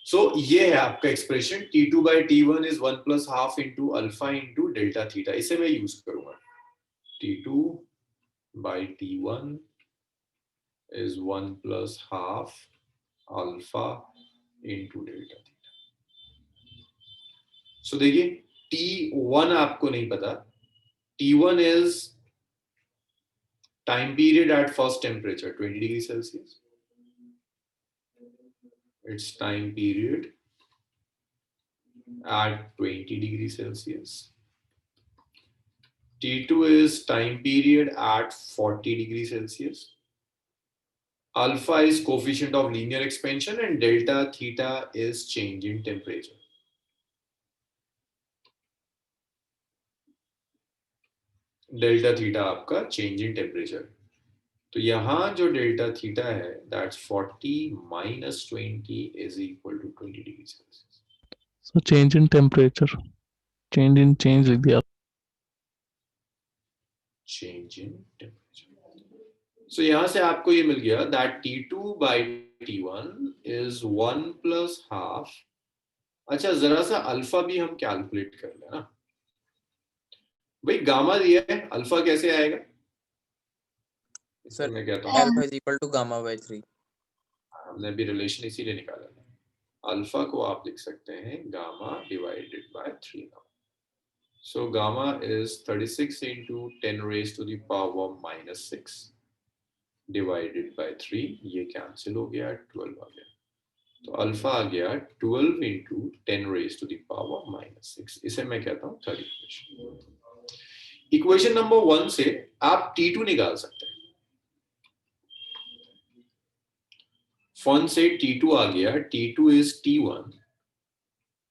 सो ये है आपका expression T2 by T1 is 1 plus half into alpha into delta theta. इसे मैं यूज करूंगा। T2 by T1 is 1 plus half alpha into delta theta. So देखिए T1 आपको नहीं पता, T1 is time period at first temperature 20 degrees Celsius. It's time period at 20 degrees Celsius. T2 is time period at 40 degrees Celsius. Alpha is coefficient of linear expansion and delta theta is change in temperature. Delta theta आपका change in temperature. तो यहां जो delta theta है that's 40 minus 20 is equal to 20 degrees Celsius. So change in temperature, change लिख दिया। Change in temperature. So यहां से आपको ये मिल गया that T2 by T1 is 1 plus half। अच्छा जरा सा अल्फा भी हम कैलकुलेट कर लें ना भाई, गामा दिया है, अल्फा कैसे आएगा? सर मैं कहता हूँ alpha is equal to gamma by 3। हमने भी रिलेशन इसीलिए निकाला है। अल्फा को आप लिख सकते हैं gamma divided by 3 gamma. So gamma is 36 into 10 raised to the power minus 6 divided by 3। ये कैंसिल हो गया, 12 आ गया। तो अल्फा आ गया 12 into 10 raised to the power minus 6। इसे मैं कहता हूँ थर्ड इक्वेशन। इक्वेशन नंबर 1 से आप T2 निकाल सकते हैं। फन से T2 आ गया, T2 is T1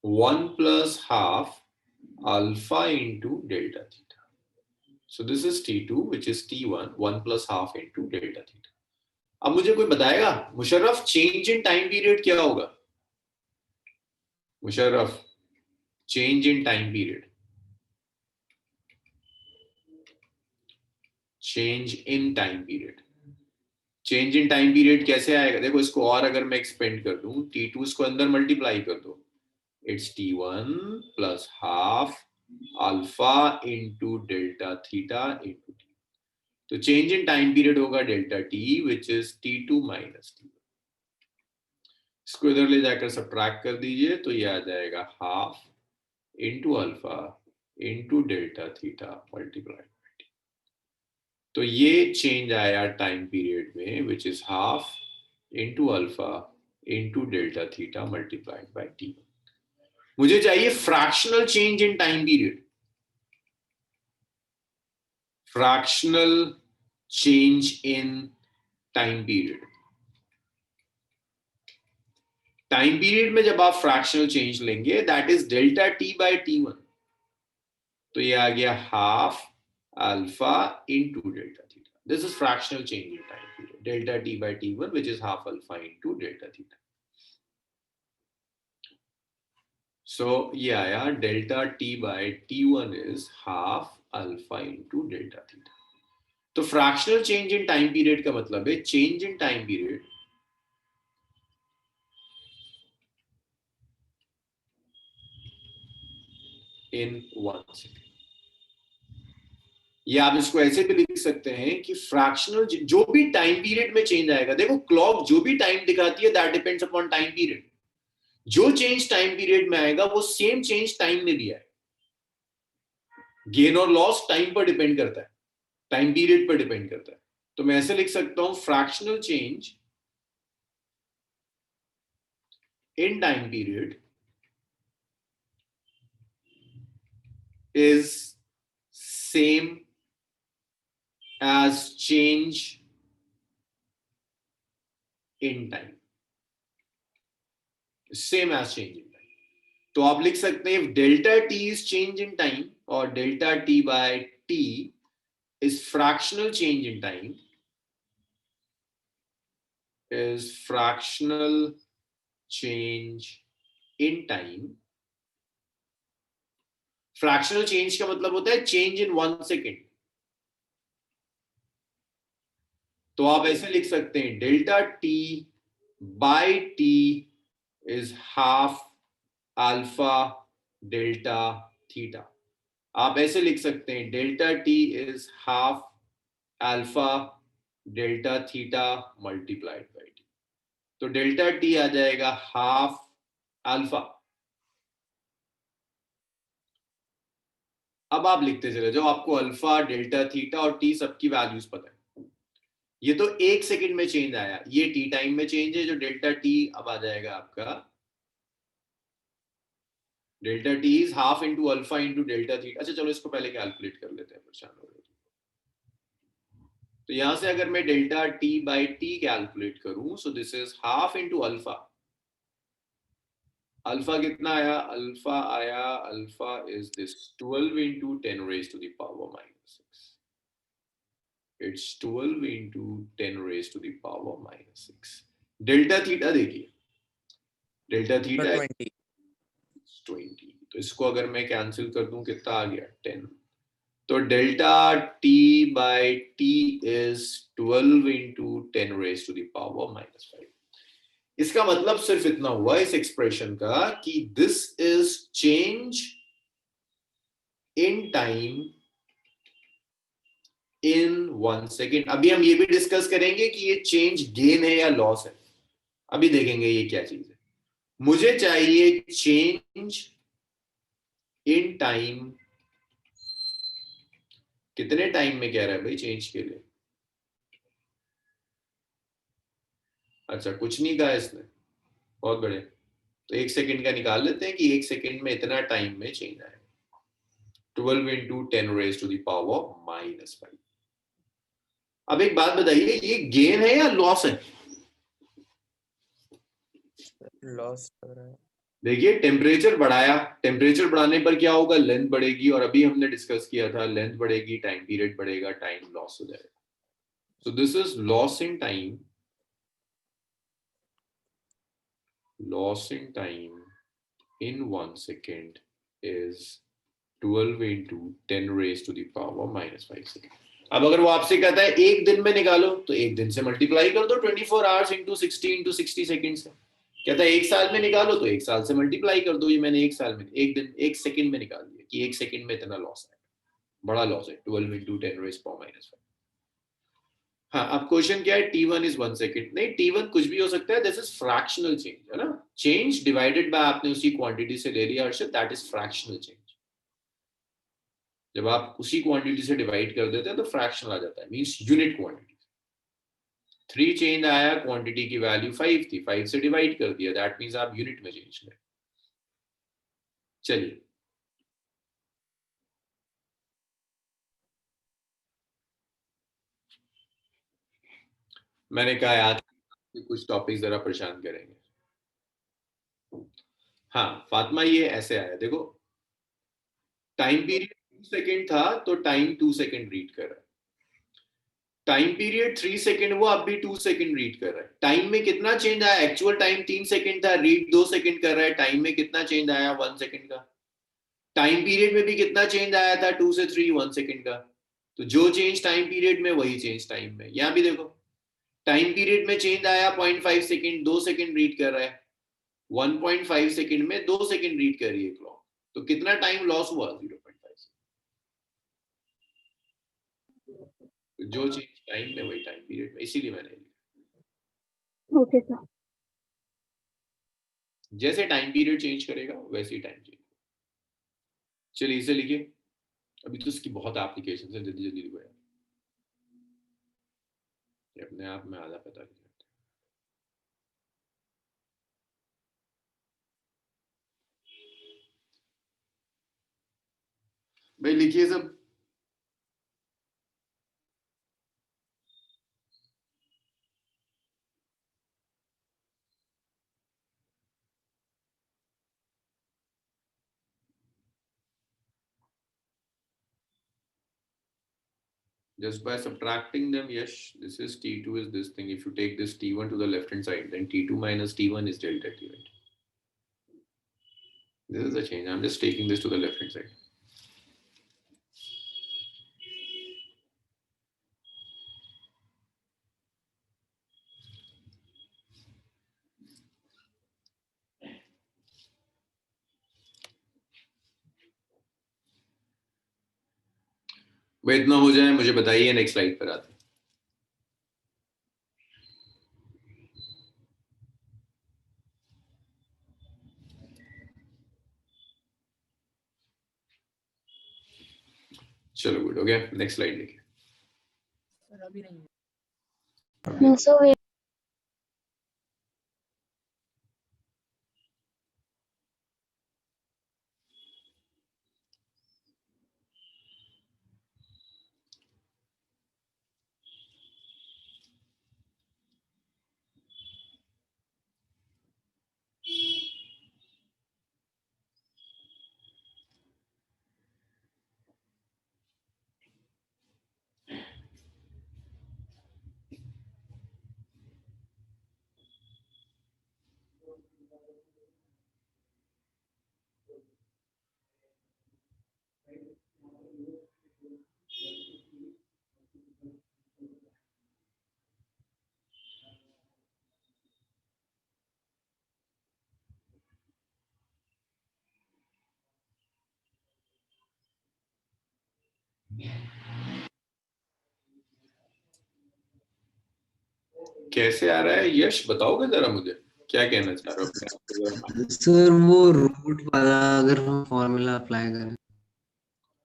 1 plus half alpha into delta theta. So this is T2 which is T1 1 plus half into delta theta. अब मुझे कोई बताएगा Musharraf change in time period क्या होगा? Musharraf change in time period, change in time period, change in time period कैसे आएगा? देखो इसको और अगर मैं एक्सपेंड कर दूं, T2 इसको अंदर मल्टीप्लाई कर दो, it's T1 plus half alpha into delta theta into T. तो चेंज इन टाइम पीरियड होगा delta T which is T2 minus T1. इसको इधर ले जाकर सब्ट्रैक्ट कर दीजिए तो ये आ जाएगा half into alpha into delta theta multiply. तो ये चेंज आया टाइम पीरियड में which is half into alpha into delta theta multiplied by T. मुझे चाहिए fractional change in time period, fractional change in time period. Time period में जब आप fractional change लेंगे that is delta T by T1. तो ये आ गया half alpha into delta theta. This is fractional change in time period, delta T by T1 which is half alpha into delta theta. So ये आया delta T by T1 is half alpha into delta theta. तो fractional change in time period का मतलब है change in time period in 1 second. या आप इसको ऐसे भी लिख सकते हैं कि फ्रैक्शनल जो भी टाइम पीरियड में चेंज आएगा, देखो क्लॉक जो भी टाइम दिखाती है that depends upon time period. जो चेंज टाइम पीरियड में आएगा वो सेम चेंज टाइम में भी आएगा. गेन और लॉस टाइम पर डिपेंड करता है, टाइम पीरियड पर डिपेंड करता है. तो मैं ऐसे लिख सकता हूं fractional change in time period is same as change in time. Same as change in time. तो आप लिख सकते हैं delta T is change in time और delta T by T is fractional change in time, is fractional change in time. Fractional change का मतलब होता है चेंज इन 1 सेकेंड. तो आप ऐसे लिख सकते हैं delta T by T is half alpha delta theta. आप ऐसे लिख सकते हैं delta T is half alpha delta theta multiplied by T. तो डेल्टा T आ जाएगा हाफ अल्फा. अब आप लिखते चले जाओ, आपको अल्फा डेल्टा थीटा और T सबकी वैल्यूज पता है. ये तो 1 सेकंड में चेंज आया, ये T टाइम में चेंज है. जो डेल्टा T अब आ जाएगा आपका delta T is half into alpha into delta theta. अच्छा चलो इसको पहले कैलकुलेट कर लेते हैं, परेशान हो रहे. तो यहां से अगर मैं delta T by T calculate करूं so this is half into alpha. Alpha कितना आया? Alpha is this 12 into 10 raised to the power minus 6. It's 12 into 10 raised to the power minus 6. Delta theta देखिए, डेल्टा थीटा 20. तो इसको अगर मैं cancel कर दूं कितना आ गया? 10. तो delta T by T is 12 into 10 raised to the power minus 5. इसका मतलब सिर्फ इतना हुआ इस एक्सप्रेशन का कि this is change in time in 1 second. अभी हम ये भी डिस्कस करेंगे कि ये चेंज गेन है या लॉस है. अभी देखेंगे ये क्या चीज है. मुझे चाहिए चेंज इन टाइम. कितने टाइम में कह रहा है भाई चेंज के लिए? अच्छा कुछ नहीं कहा इसने, बहुत बढ़िया. तो 1 सेकंड का निकाल लेते हैं कि 1 सेकंड में इतना टाइम में चेंज आएगा. 12 into 10 raised to the power -5. अब एक बात बताइए, ये गेन है या लॉस है? लॉस लग रहा है। देखिए टेम्परेचर बढ़ाया, टेम्परेचर बढ़ाने पर क्या होगा, लेंथ बढ़ेगी, और अभी हमने डिस्कस किया था लेंथ बढ़ेगी टाइम पीरियड बढ़ेगा, टाइम लॉस हो जाएगा. सो this is loss in time, loss in time in 1 second is 12 into 10 raised to the power -5 second. अब अगर वो आपसे कहता है एक दिन में निकालो, तो एक दिन से मल्टीप्लाई कर दो 24 आवर्स इंटू 60 इंटू 60 सेकेंड से. कहता है एक साल में निकालो, तो एक साल से मल्टीप्लाई कर दो. ये मैंने एक साल में, एक दिन, एक सेकंड में निकाल दिया कि एक सेकंड में इतना लॉस है. बड़ा लॉस है 12 into 10 raised to power -5. हाँ, अब क्वेश्चन क्या है, T1 is 1 second. नहीं, T1 कुछ भी हो सकता है, दिस इज फ्रैक्शनल चेंज, है ना. चेंज डिवाइडेड बाय आपने उसी क्वांटिटी से ले लिया Harshad, that is fractional change. जब आप उसी क्वांटिटी से डिवाइड कर देते हैं तो फ्रैक्शनल आ जाता है, मींस यूनिट क्वांटिटी. 3 चेंज आया, क्वांटिटी की वैल्यू 5 थी, 5 से डिवाइड कर दिया, दैट मींस आप यूनिट में चेंज करें. चलिए मैंने कहा आज कुछ टॉपिक जरा परेशान करेंगे. हाँ फातिमा, ये ऐसे आया, देखो टाइम पीरियड 2 सेकेंड था तो टाइम 2 सेकेंड रीड कर रहा है. टाइम पीरियड 3 सेकेंड, वो अब भी 2 सेकेंड रीड कर रहा है. टाइम में कितना चेंज आया, एक्चुअल टाइम 3 सेकेंड था, रीड 2 सेकेंड कर रहा है. टाइम में कितना चेंज आया, 1 सेकेंड का. टाइम पीरियड में भी कितना चेंज आया था, 2 से 3, 1 सेकेंड का. तो जो चेंज टाइम पीरियड में वही चेंज टाइम में. यहाँ भी देखो टाइम पीरियड में चेंज आया 0.5 सेकेंड, 2 सेकेंड रीड कर रहा है. 1.5 सेकेंड में 2 सेकेंड रीड कर रही है क्लॉक. तो कितना टाइम लॉस हुआ, 0.5 सेकेंड. जो चेंज टाइम में वही टाइम पीरियड में, इसीलिए मैंने लिखा. Okay sir. जैसे टाइम पीरियड चेंज करेगा वैसे ही टाइम चेंज. चलिए इसे लिखिए. अभी तो इसकी बहुत एप्लीकेशन है, जल्दी जल्दी लिखो यार, अपने आप में आधा पता नहीं. भाई लिखिए सब. Just by subtracting them, yes, this is T2 is this thing. If you take this T1 to the left hand side, then T2 minus T1 is delta T, right? This is a change. I'm just taking this to the left hand side. वह इतना हो जाए मुझे बताइए, next slide पर आते हैं. चलो गुड हो गया, नेक्स्ट स्लाइड देखिए. अभी नहीं है. कैसे आ रहा है यश, बताओगे जरा मुझे, क्या कहना चाह रहे हो? सर वो रूट वाला अगर हम फॉर्मूला अप्लाई करें.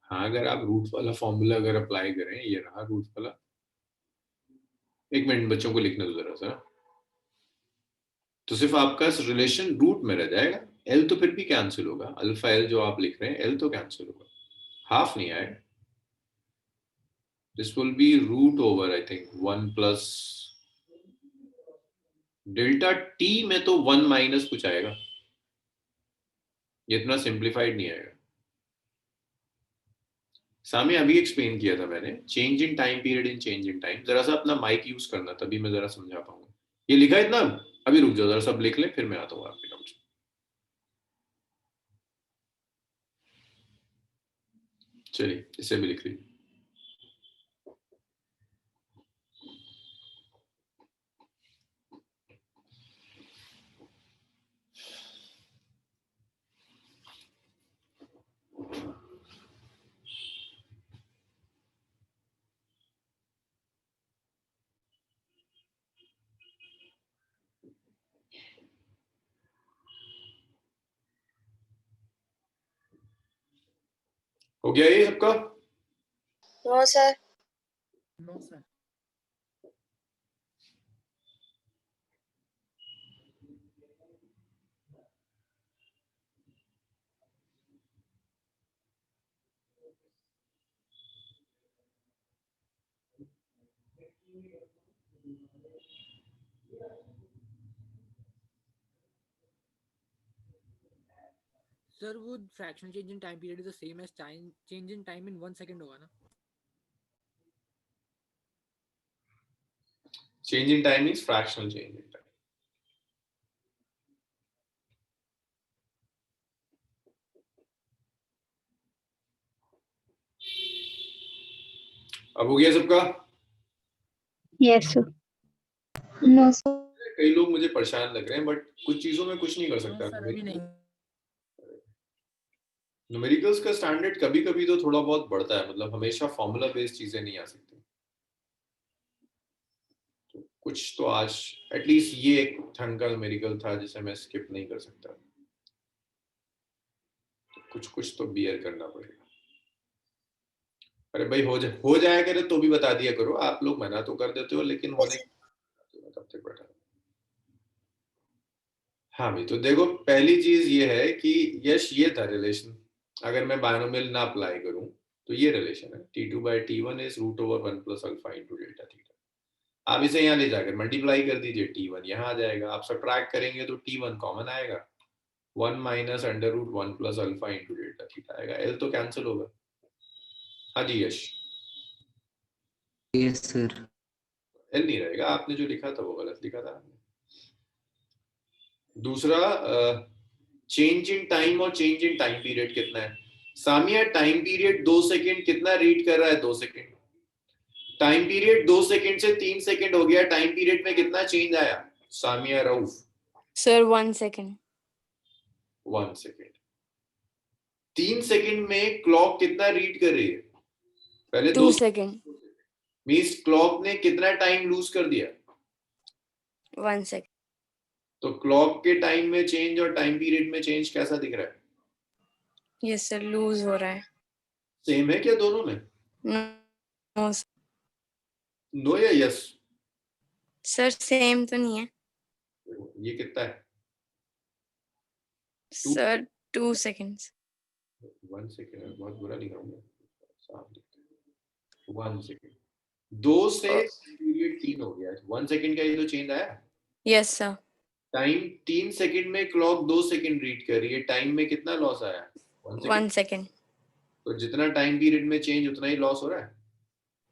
हाँ, अगर आप रूट वाला फॉर्मूला अगर अप्लाई करें, ये रहा रूट वाला. एक मिनट बच्चों को लिखने दो जरा सा. तो सिर्फ आपका रिलेशन रूट में रह जाएगा. एल तो फिर भी कैंसिल होगा, अल्फा एल जो आप लिख रहे हैं एल तो कैंसिल होगा. हाफ नहीं आएगा. This will be root over, I think, 1 plus delta t में तो 1 माइनस कुछ आएगा. ये इतना सिंप्लीफाइड नहीं आएगा. सामने अभी एक्सप्लेन किया था मैंने, change in time period in change in time. जरा सा अपना माइक यूज करना, तभी मैं जरा समझा पाऊंगा. ये लिखा है इतना, अभी रुक जाओ जरा, सब लिख ले, फिर मैं आता हूँ आपके नोट्स. चलिए इसे भी लिख लीजिए. हो गया ये सबका? No sir. No sir. Sir वो fractional change in time period is the same as time change in time in 1 second होगा ना. Change in time means fractional change in time. अब हो गया सबका? Yes sir. No sir. कई लोग मुझे परेशान लग रहे हैं, बट कुछ चीजों में कुछ नहीं कर नो सकता. सर अभी नहीं. न्यूमेरिकल्स का स्टैंडर्ड कभी कभी तो थोड़ा बहुत बढ़ता है, मतलब हमेशा फॉर्मूला बेस्ड चीजें नहीं आ सकती. तो कुछ तो आज एटलीस्ट ये एक ढंग का न्यूमेरिकल था जिसे मैं स्किप नहीं कर सकता. तो कुछ तो बियर करना पड़ेगा. अरे भाई हो जाया करे तो भी बता दिया करो. आप लोग मना तो कर देते हो, लेकिन होने तब तक बैठा. हाँ भाई, तो देखो पहली चीज ये है कि यश ये था रिलेशन. अगर मैं बायनोमियल ना अप्लाई करूं तो ये रिलेशन है, t2/t1 is root over 1 plus alpha into delta theta. आप इसे यहाँ ले जाकर मल्टीप्लाई कर दीजिए, t1 यहाँ आ जाएगा. आप सब्ट्रैक्ट करेंगे तो t1 कॉमन आएगा, 1 minus under root 1 plus alpha into delta theta आएगा. l तो कैंसिल होगा. हाँ जी यश. Yes sir. l नहीं रहेगा, आपने जो लिखा था वो गलत लिखा था. दूसरा, चेंज इन टाइम और चेंज इन टाइम पीरियड कितना है? सामिया टाइम पीरियड 2 सेकंड कितना रीड कर रहा है? 2 सेकंड. टाइम पीरियड 2 सेकंड से 3 सेकंड हो गया. टाइम पीरियड में कितना चेंज आया? Samia Rauf. Sir 1 second. 1 second. 3 second में क्लॉक कितना रीड कर रही है? पहले 2 सेकंड. मींस क्लॉक ने कितना टाइम लूज कर दिया? 1 सेकंड. तो क्लॉक के टाइम में चेंज और टाइम पीरियड में चेंज कैसा दिख रहा है? यस सर लूज हो रहा है. सेम है क्या दोनों में? नो नो या यस? सर सेम तो नहीं है ये कितना है? सर. 2 सेकंड्स. 1 सेकंड बहुत बुरा लिखाऊंगा. साफ लिखते हैं. 1 सेकंड. 2 से पीरियड 3 हो गया. 1 सेकंड का ये तो चेंज आया. Yes sir. टाइम 3 सेकंड में क्लॉक 2 सेकंड रीड कर रही है. टाइम में कितना लॉस आया? 1 सेकंड. तो जितना टाइम पीरियड में चेंज उतना ही लॉस हो रहा है.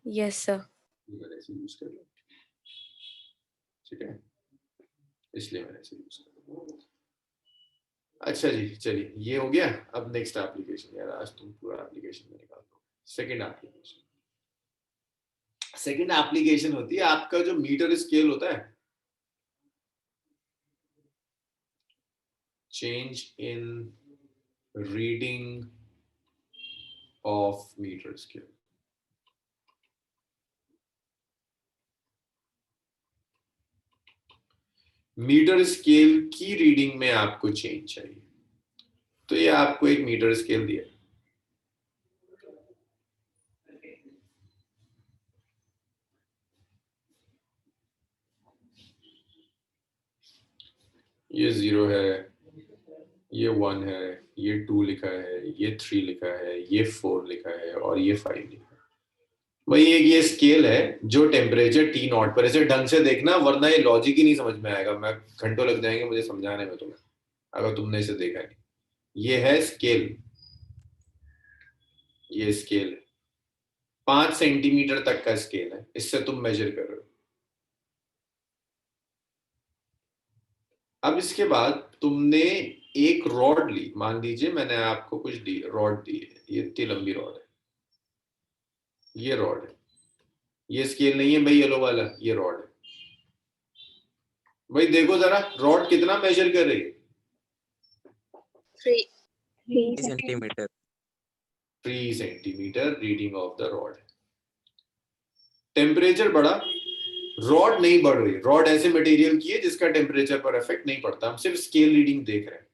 Yes sir. ये मैंने ऐसे यूज कर लिया. ठीक है, इसलिए मैंने ऐसे यूज कर. अच्छा जी, चलिए ये हो गया. अब नेक्स्ट एप्लीकेशन. यार आज तुम पूरा एप्लीकेशन में निकाल दो. Second application. सेकंड एप्लीकेशन होती है आपका जो मीटर स्केल होता है. Change in reading of metre scale. Metre scale की रीडिंग में आपको चेंज चाहिए, तो ये आपको एक मीटर स्केल दिया. ये 0 है, ये 1 है, ये 2 लिखा है, ये 3 लिखा है, ये 4 लिखा है और ये 5 लिखा है। वही एक ये स्केल है जो टेम्परेचर T नॉट पर, इसे ढंग से देखना वरना ये लॉजिक ही नहीं समझ में आएगा, मैं घंटों लग जाएंगे मुझे समझाने में तुम्हें अगर तुमने इसे देखा नहीं। ये है स्केल, ये स्केल है 5 सेंटीमीटर तक का स्केल है, इससे तुम मेजर कर रहे हो। अब इसके बाद तुमने एक रॉड ली, मान लीजिए मैंने आपको कुछ दी, रॉड दी है, ये इतनी लंबी रॉड है, ये रॉड है, ये स्केल नहीं है भाई येलो वाला, ये रॉड है। भाई देखो जरा रॉड कितना मेजर कर रही है, 3 centimetre. 3 centimetre reading of the rod. Temperature बढ़ा, रॉड नहीं बढ़ रही, रॉड ऐसे मटेरियल की है जिसका टेम्परेचर पर इफेक्ट नहीं पड़ता, हम सिर्फ स्केल रीडिंग देख रहे हैं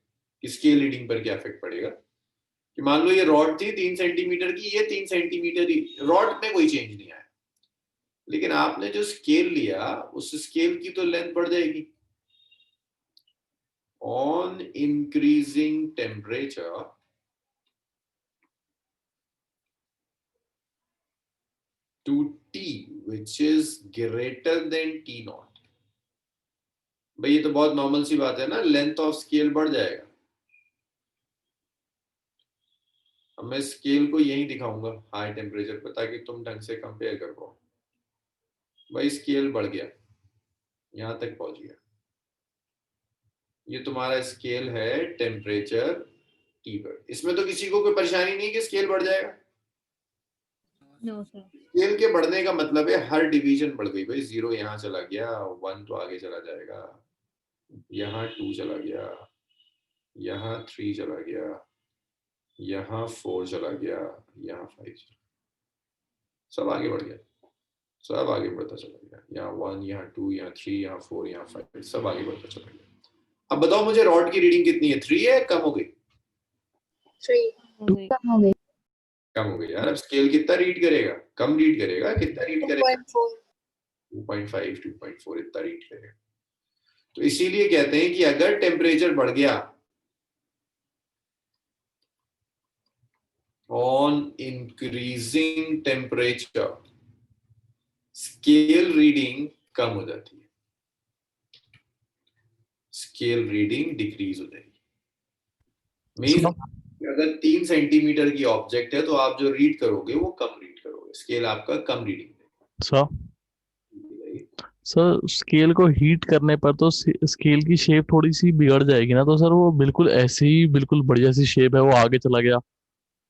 कि स्केल रीडिंग पर क्या इफेक्ट पड़ेगा। कि मान लो ये रॉड थी 3 सेंटीमीटर की, ये 3 सेंटीमीटर ही, रॉड में कोई चेंज नहीं आया, लेकिन आपने जो स्केल लिया उस स्केल की तो लेंथ बढ़ जाएगी। On increasing temperature to T which is greater than T naught, भाई ये तो बहुत नॉर्मल सी बात है ना, लेंथ ऑफ स्केल बढ़ जाएगा। अब मैं स्केल को यही दिखाऊंगा हाई टेम्परेचर पर ताकि तुम ढंग से कंपेयर कर पाओ। भाई स्केल बढ़ गया, यहां तक पहुंच गया, ये तुम्हारा स्केल है टेम्परेचर T पर। इसमें तो किसी को कोई परेशानी नहीं कि स्केल बढ़ जाएगा। No sir. स्केल के बढ़ने का मतलब है हर डिवीजन बढ़ गई, भाई 0 यहाँ चला गया, 1 तो आगे चला जाएगा, यहाँ 2 चला गया, यहाँ 3 चला गया, यहाँ 4 चला गया, यहाँ 5 चला, सब आगे बढ़ गया, सब आगे बढ़ता चला गया, यहाँ 1, यहाँ 2, यहाँ 3, यहाँ 4, यहाँ 5, सब आगे बढ़ता चला गया। अब बताओ मुझे रॉड की रीडिंग कितनी है, 3 है, कम हो गई? 2 कम हो गई। कम हो गई यार। अब स्केल कितना रीड करेगा, कम रीड करेगा, कितना रीड करेगा? 2.5, 2.4 इतना रीड करेगा। तो इसीलिए कहते हैं कि अगर टेम्परेचर बढ़ गया, on increasing temperature scale reading कम हो जाती है, स्केल रीडिंग डिक्रीज हो जाएगी। मीन अगर 3 सेंटीमीटर की ऑब्जेक्ट है तो आप जो रीड करोगे वो कम रीड करोगे, स्केल आपका कम रीडिंग देगा। सर स्केल को हीट करने पर तो स्केल की शेप थोड़ी सी बिगड़ जाएगी ना, तो सर वो बिल्कुल ऐसे ही बिल्कुल बढ़िया सी शेप है, वो आगे चला गया,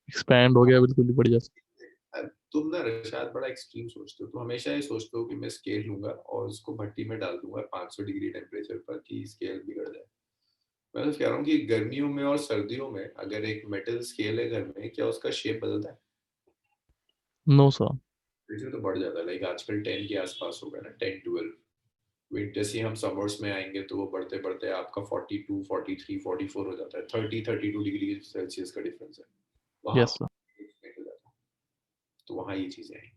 एक्सपैंड हो गया बिल्कुल ही बढ़िया सा। तुम ना शायद बड़ा एक्सट्रीम सोचते हो, तो हमेशा ये सोचते हो कि मैं स्केल लूंगा और उसको भट्टी में डाल दूंगा 500 डिग्री टेम्परेचर पर कि स्केल बिगड़ जाए। मैं तो कह रहा हूँ कि गर्मियों में और सर्दियों में अगर एक मेटल स्केल है घर में, क्या उसका शेप बदलता है? No sir. टेम्परेचर तो बढ़ जाता है, लाइक आजकल 10 के आसपास होगा ना, 10, 12। विंटर से हम समर्स में आएंगे तो वो बढ़ते बढ़ते आपका 42, 43, 44 हो जाता है, 30, 32 डिग्री सेल्सियस का डिफरेंस है वहाँ। Yes sir. तो वहाँ ये चीजें हैं।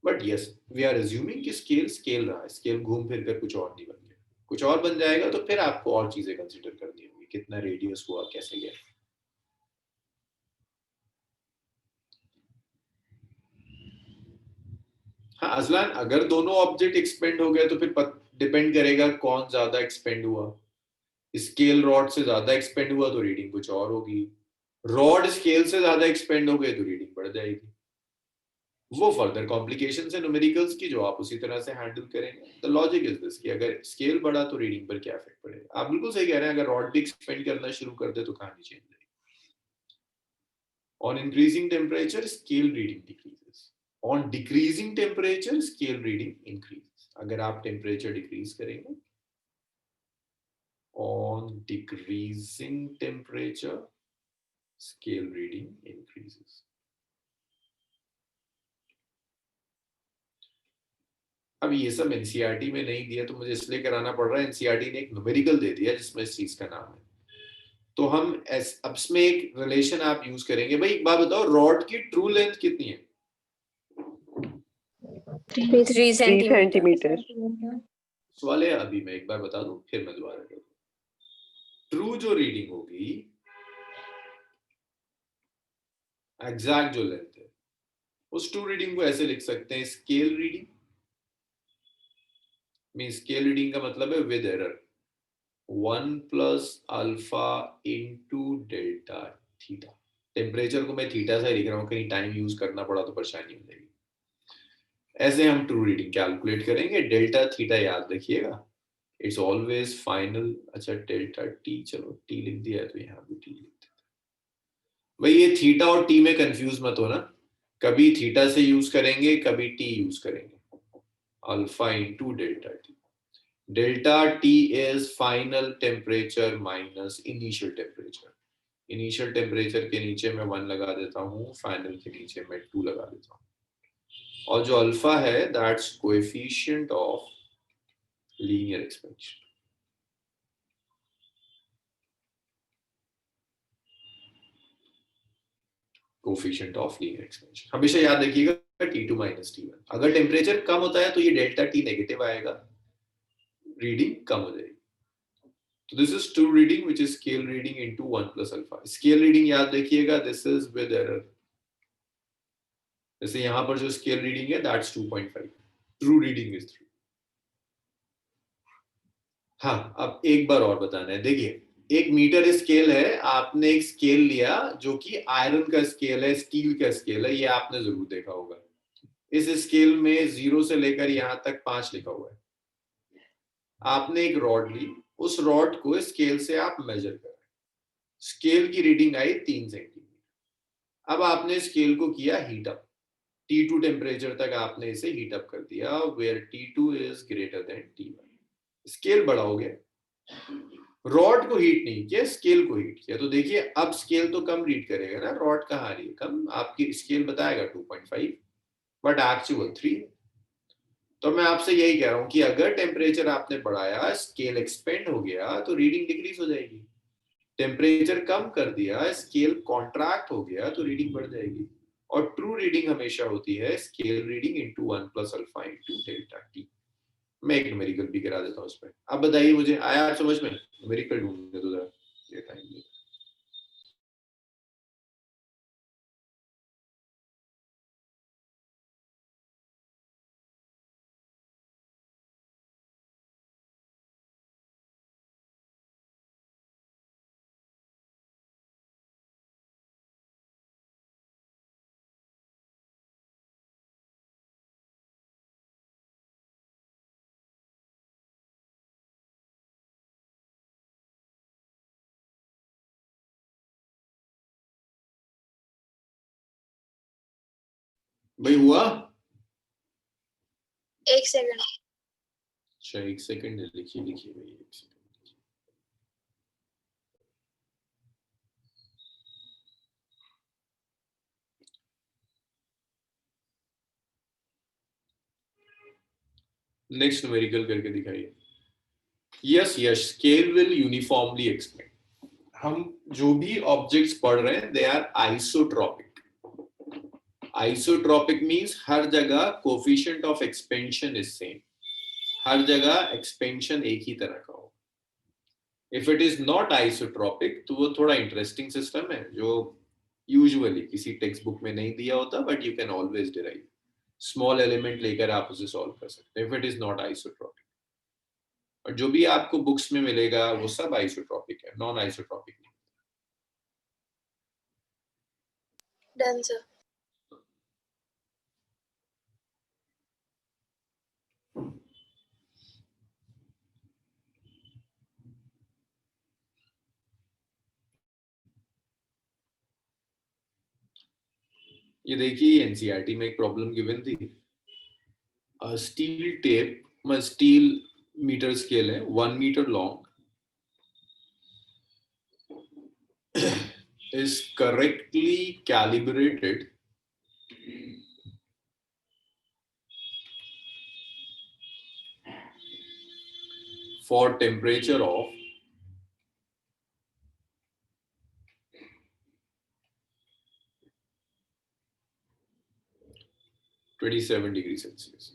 But yes we are assuming कि स्केल स्केल रहा है, स्केल घूम फिर कर कुछ और नहीं बन गया, कुछ और बन जाएगा तो फिर आपको और चीजें कंसिडर करनी होगी, कितना रेडियस हुआ, कैसे गया। हाँ अजलान, अगर दोनों ऑब्जेक्ट एक्सपेंड हो गए तो फिर डिपेंड करेगा कौन ज्यादा एक्सपेंड हुआ। स्केल रॉड से ज्यादा एक्सपेंड हुआ तो रीडिंग कुछ और होगी, रॉड स्केल से ज्यादा एक्सपेंड हो गए तो रीडिंग बढ़ जाएगी। वो फर्दर कॉम्प्लिकेशंस है न्यूमेरिकल्स की जो आप उसी तरह से हैंडल करेंगे। द लॉजिक इज दिस कि अगर स्केल बढ़ा तो रीडिंग पर क्या इफेक्ट पड़ेगा। आप बिल्कुल सही कह रहे हैं, अगर रॉड भी एक्सपेंड करना शुरू कर दे तो कहानी चेंज जाएगी। On increasing temperature scale reading decreases, on decreasing temperature scale reading increases. अगर आप टेम्परेचर डिक्रीज करेंगे, on decreasing temperature scale reading increases. अब ये सब एनसीईआरटी में नहीं दिया तो मुझे इसलिए कराना पड़ रहा है, एनसीईआरटी ने एक न्यूमेरिकल दे दिया जिसमें इस चीज का नाम है। तो हम अब इसमें एक रिलेशन आप यूज करेंगे। भाई एक बात बताओ, रॉड की ट्रू लेंथ कितनी है? 3 सेंटीमीटर। सवाल है, अभी मैं एक बार बता दूं फिर मैं दोबारा कर दूं। ट्रू जो रीडिंग होगी एग्जैक्ट जो लेंथ है। उस ट्रू रीडिंग को ऐसे लिख सकते हैं स्केल रीडिंग में, स्केल रीडिंग का मतलब है with error 1 plus alpha into delta theta. Temperature को मैं थीटा से लिख रहा हूँ, कहीं टाइम यूज करना पड़ा तो परेशानी हो जाएगी। ऐसे हम ट्रू रीडिंग कैलकुलेट करेंगे। डेल्टा थीटा याद रखिएगा, इट्स ऑलवेज फाइनल। अच्छा डेल्टा टी, चलो टी लिख दिया है तो यहाँ भी टी लिख देते हैं। भाई ये थीटा और टी में कंफ्यूज मत होना, कभी थीटा से यूज करेंगे कभी टी यूज करेंगे। Alpha into delta T, delta T is final temperature minus initial temperature. Initial temperature के नीचे मैं 1 लगा देता हूँ, फाइनल के नीचे मैं 2 लगा देता हूँ। और जो अल्फा है that's coefficient of linear expansion. Coefficient of linear expansion हमेशा याद रखिएगा T2 माइनस T1। अगर टेम्परेचर कम होता है तो ये डेल्टा T नेगेटिव आएगा, रीडिंग कम हो जाएगी। तो this is true reading which is scale reading into 1 plus alpha. Scale reading याद रखिएगा, दिस इज विद एरर। जैसे यहां पर जो स्केल रीडिंग है दैट्स 2.5, ट्रू रीडिंग इज 3। हाँ, अब एक बार और बताना है। देखिए एक मीटर स्केल है, आपने एक स्केल लिया जो कि आयरन का स्केल है, स्टील का स्केल है, ये आपने जरूर देखा होगा। इस स्केल में 0 से लेकर यहां तक 5 लिखा हुआ है। आपने एक रॉड ली, उस रॉड को स्केल से आप मेजर कर, स्केल की रीडिंग आई 3 सेंटीमीटर। अब आपने स्केल को किया हीट अप, T2 टेम्परेचर तक आपने इसे हीट अप कर दिया, where T2 is greater than T1। Scale बड़ा हो गया, रॉड को हीट नहीं किया, स्केल को हीट किया। तो देखिए अब स्केल तो कम रीड करेगा ना, रॉड कहाँ आ रही है कम, आपकी स्केल बताएगा 2.5 बट एक्चुअल 3। तो मैं आपसे यही कह रहा हूं कि अगर टेम्परेचर आपने बढ़ाया, स्केल एक्सपेंड हो गया तो रीडिंग डिक्रीज हो जाएगी। टेम्परेचर कम कर दिया, स्केल कॉन्ट्रैक्ट हो गया तो रीडिंग बढ़ जाएगी। और ट्रू रीडिंग हमेशा होती है scale reading into 1 plus alpha into delta T. मैं एक न्यूमेरिकल भी करा देता हूँ उसमें। अब बताइए मुझे आया आप समझ में? न्यूमेरिकल ढूंढने दो जरा, ये टाइम नहीं। भाई हुआ? 1 सेकंड। अच्छा 1 सेकंड लिखिए, लिखिए भाई 1 सेकंड। नेक्स्ट न्यूमेरिकल करके दिखाइए। Yes yes, scale will uniformly expand. हम जो भी ऑब्जेक्ट्स पढ़ रहे हैं they are isotropic. Isotropic means हर जगह coefficient of expansion is same, हर जगह एक्सपेंशन एक ही तरह का हो। If it is not isotropic तो वो थोड़ा इंटरेस्टिंग सिस्टम है जो यूजुअली किसी टेक्स्ट बुक में नहीं दिया होता, but you can always derive. Small element लेकर आप उसे सॉल्व कर सकते हैं if it is not isotropic. और जो भी आपको बुक्स में मिलेगा वो सब आइसोट्रॉपिक है, नॉन आइसोट्रॉपिक नहीं। Done sir. ये देखिए एनसीईआरटी में एक प्रॉब्लम गिवन थी। Steel tape, steel metre scale है 1 metre long, is correctly calibrated for temperature of 27 degrees Celsius.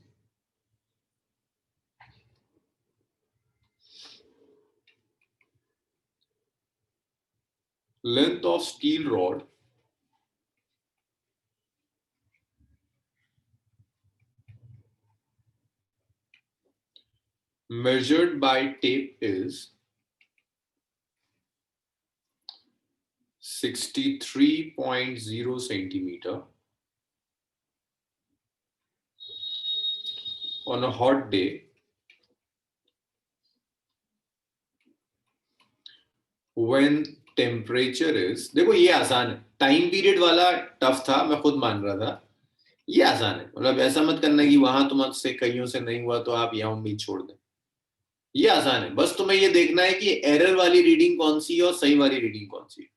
Length of steel rod measured by tape is 63.0 centimeter on a hot day when temperature is, देखो ये आसान है, time period वाला tough था, मैं खुद मान रहा था, ये आसान है, मतलब ऐसा मत करना कि वहां तुमसे कईयों से नहीं हुआ तो आप यहाँ उम्मीद छोड़ दें, ये आसान है, बस तुम्हें ये देखना है कि एरर वाली रीडिंग कौन सी है और सही वाली रीडिंग कौन सी है.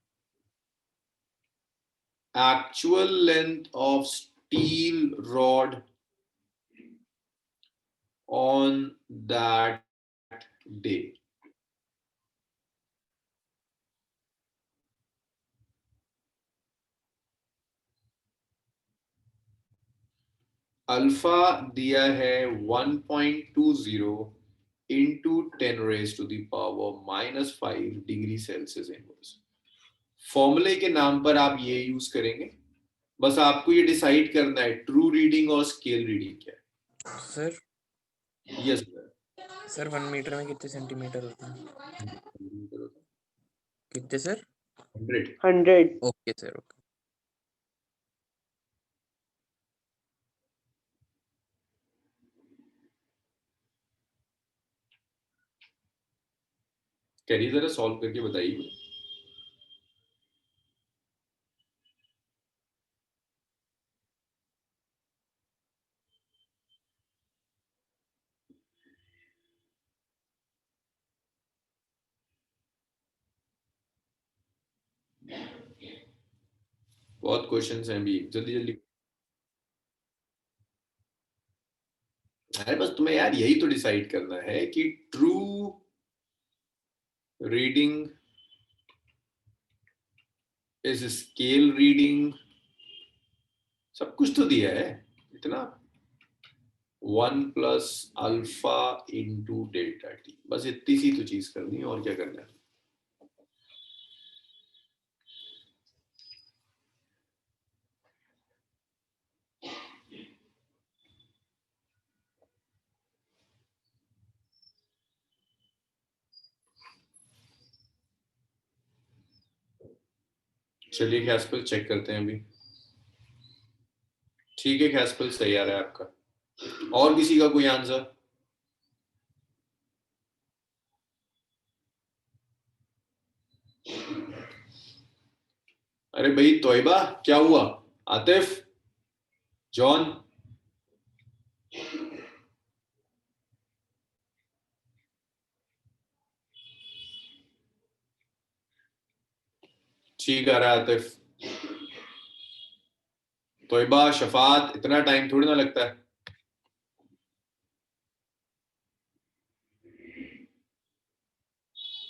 Actual length of steel rod on that day. Alpha दिया है 1.20 into 10 raised to the power -5 degree Celsius inverse. फॉर्मूले के नाम पर आप ये यूज करेंगे, बस आपको ये डिसाइड करना है ट्रू रीडिंग और स्केल रीडिंग क्या है. Sir yes sir. Sir 1 metre में कितने सेंटीमीटर होते हैं? कितने सर? 100. Okay sir, okay. करिए जरा सॉल्व करके बताइए. बहुत क्वेश्चंस हैं अभी, जल्दी जल्दी. अरे बस तुम्हें यार यही तो डिसाइड करना है कि true reading is scale reading, सब कुछ तो दिया है इतना. 1 plus alpha into delta T, बस इतनी सी तो चीज करनी है, और क्या करना है. चलिए कैस्पल चेक करते हैं अभी. ठीक है, कैस्पल सही आ रहा है आपका. और किसी का कोई आंसर? अरे भाई तोयबा क्या हुआ? आतिफ, जॉन, ठीक आ रहा है आतिफ. तोयबा, शफात, इतना टाइम थोड़ी ना लगता है.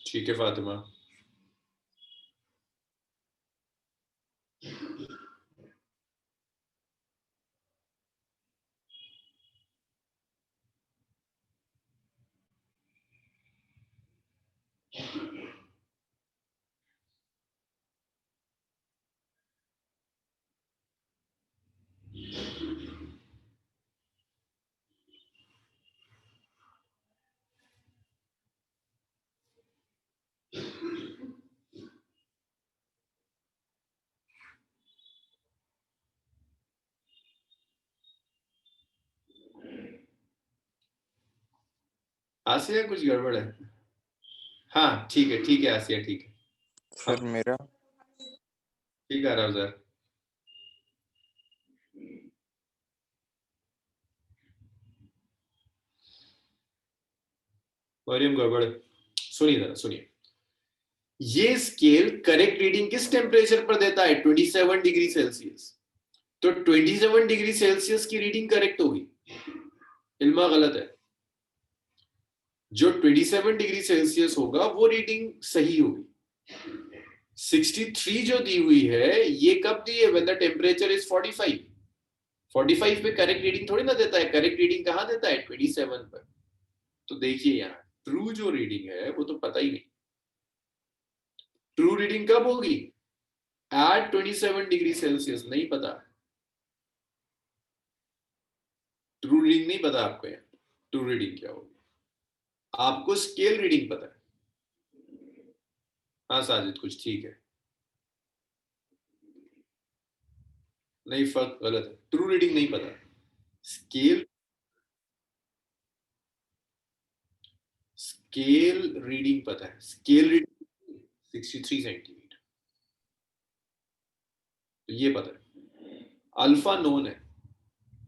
ठीक है फातिमा. आसिया कुछ गड़बड़ है. हाँ ठीक है आसिया, ठीक है. सर मेरा ठीक आ रहा है उधर. मरियम गड़बड़ है. सुनिए जरा, सुनिए. ये स्केल करेक्ट रीडिंग किस टेम्परेचर पर देता है? 27 डिग्री सेल्सियस. तो 27 डिग्री सेल्सियस की रीडिंग करेक्ट होगी, इल्मा गलत है. जो 27 डिग्री सेल्सियस होगा वो रीडिंग सही होगी. 63 जो दी हुई है ये कब दी है? When the temperature is 45. 45 पे करेक्ट रीडिंग थोड़ी ना देता है, करेक्ट रीडिंग कहाँ देता है? 27 पर. तो देखिए यहाँ ट्रू जो रीडिंग है वो तो पता ही नहीं. ट्रू रीडिंग कब होगी? At 27 degree Celsius. नहीं पता, ट्रू रीडिंग नहीं पता आपको. यहाँ ट्रू रीडिंग क्या होगी? आपको स्केल रीडिंग पता है? हाँ साजिद, कुछ ठीक है, नहीं फर्क गलत है, ट्रू रीडिंग नहीं पता, स्केल रीडिंग पता है। स्केल रीडिंग 63 सेंटीमीटर, तो ये पता है। अल्फा नोन है,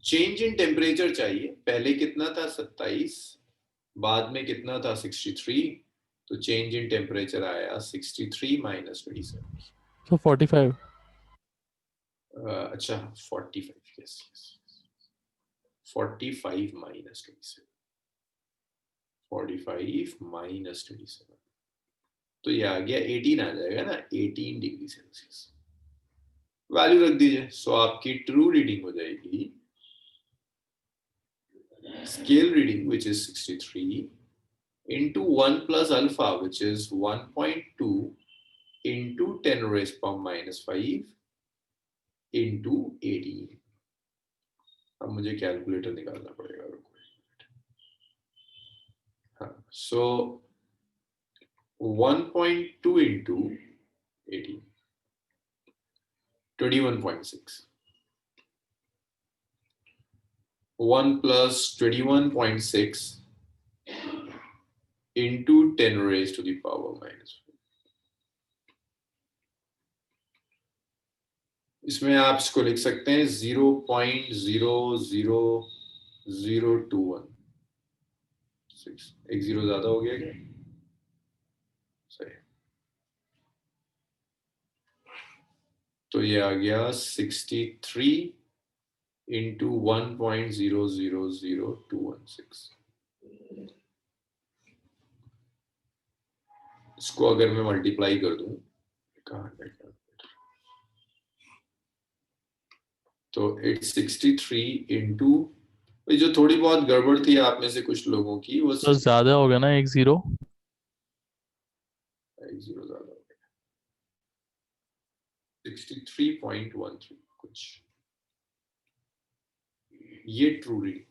चेंज इन टेम्परेचर चाहिए, पहले कितना था 27, बाद में कितना था 63, तो चेंज इन टेम्परेचर आया 63 माइनस 27, तो 45। अच्छा 45, यस 45 माइनस 27, 45 माइनस 27, तो ये आ गया 18 आ जाएगा ना, 18 डिग्री सेल्सियस। वैल्यू रख दीजिए, सो आपकी ट्रू रीडिंग हो जाएगी scale reading, which is 63, into 1 plus alpha, which is 1.2 into 10 raised power minus 5 into 18. अब मुझे कैलकुलेटर निकालना पड़ेगा, हाँ, so 1.2 into 18, 21.6. 1 plus 21.6 into 10 raised to the power minus 5. इसमें आप इसको लिख सकते हैं 0.000021, एक जीरो ज्यादा हो गया क्या? सही, तो ये आ गया 63 into 1.000216. इसको अगर मैं मल्टीप्लाई कर दूं, कहाँ है कैलकुलेटर, तो 863 into, जो थोड़ी बहुत गड़बड़ थी आप में से कुछ लोगों की, वो तो ज्यादा हो गया ना, एक जीरो ज्यादा हो गया, 63.13 कुछ, ये ट्रू रीडिंग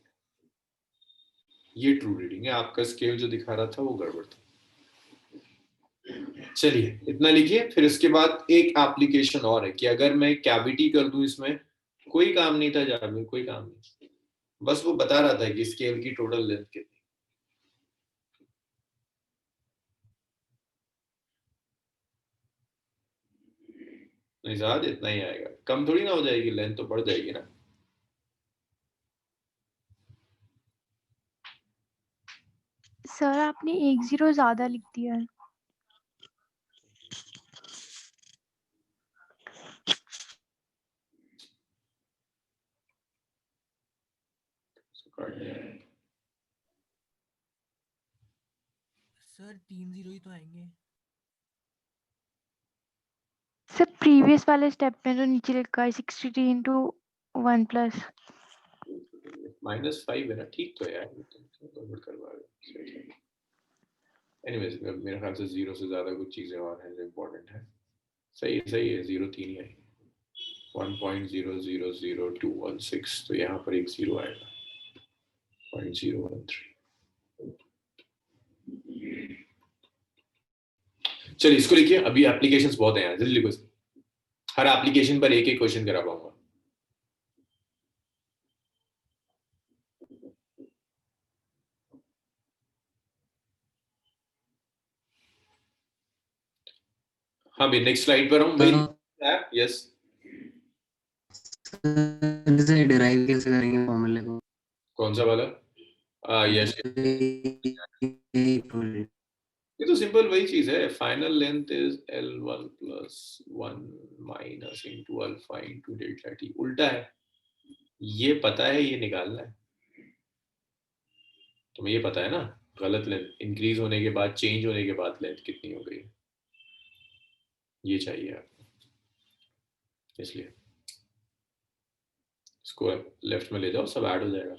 है। आपका स्केल जो दिखा रहा था वो गड़बड़ था। चलिए इतना लिखिए, फिर इसके बाद एक एप्लीकेशन और है कि अगर मैं कैविटी कर दूं इसमें, कोई काम नहीं था जावेद, कोई काम नहीं, बस वो बता रहा था कि स्केल की टोटल लेंथ कितनी। नहीं ज्यादा, इतना ही आएगा, कम थोड़ी ना हो जाएगी, लेंथ तो बढ़ जाएगी ना। सर आपने 1 0 ज्यादा लिख दिया है। सर 3 0 ही तो आएंगे। सर प्रीवियस वाले स्टेप में तो नीचे लिखा है 63 into 1 plus -5 है ना, ठीक तो है यार, गड़बड़ करवा रहे। एनीवेज मेरे ख्याल से 0 से ज्यादा कुछ चीजें और हैं जो इम्पोर्टेंट है। सही है, 0 3 ही आएंगे, 1.000216, तो यहाँ पर एक 0 आएगा, 0.013। चलिए इसको लिखिए, अभी एप्लीकेशंस बहुत हैं यार, जल्दी लिखो, हर एप्लीकेशन पर एक एक क्वेश्चन करा पाऊंगा। हाँ भी नेक्स्ट स्लाइड पर हूँ भाई, यस डिराइव कैसे करेंगे फॉर्मूले को? कौन सा वाला? यस, ये तो सिंपल वही चीज है, final length is L1 plus 1 minus into alpha into delta T, उल्टा है, ये पता है, ये निकालना है, तुम्हें ये पता है ना, गलत लेंथ, इंक्रीज होने के बाद, चेंज होने के बाद लेंथ कितनी हो गई, ये चाहिए आपको, इसलिए इसको लेफ्ट में ले जाओ, सब ऐड हो जाएगा।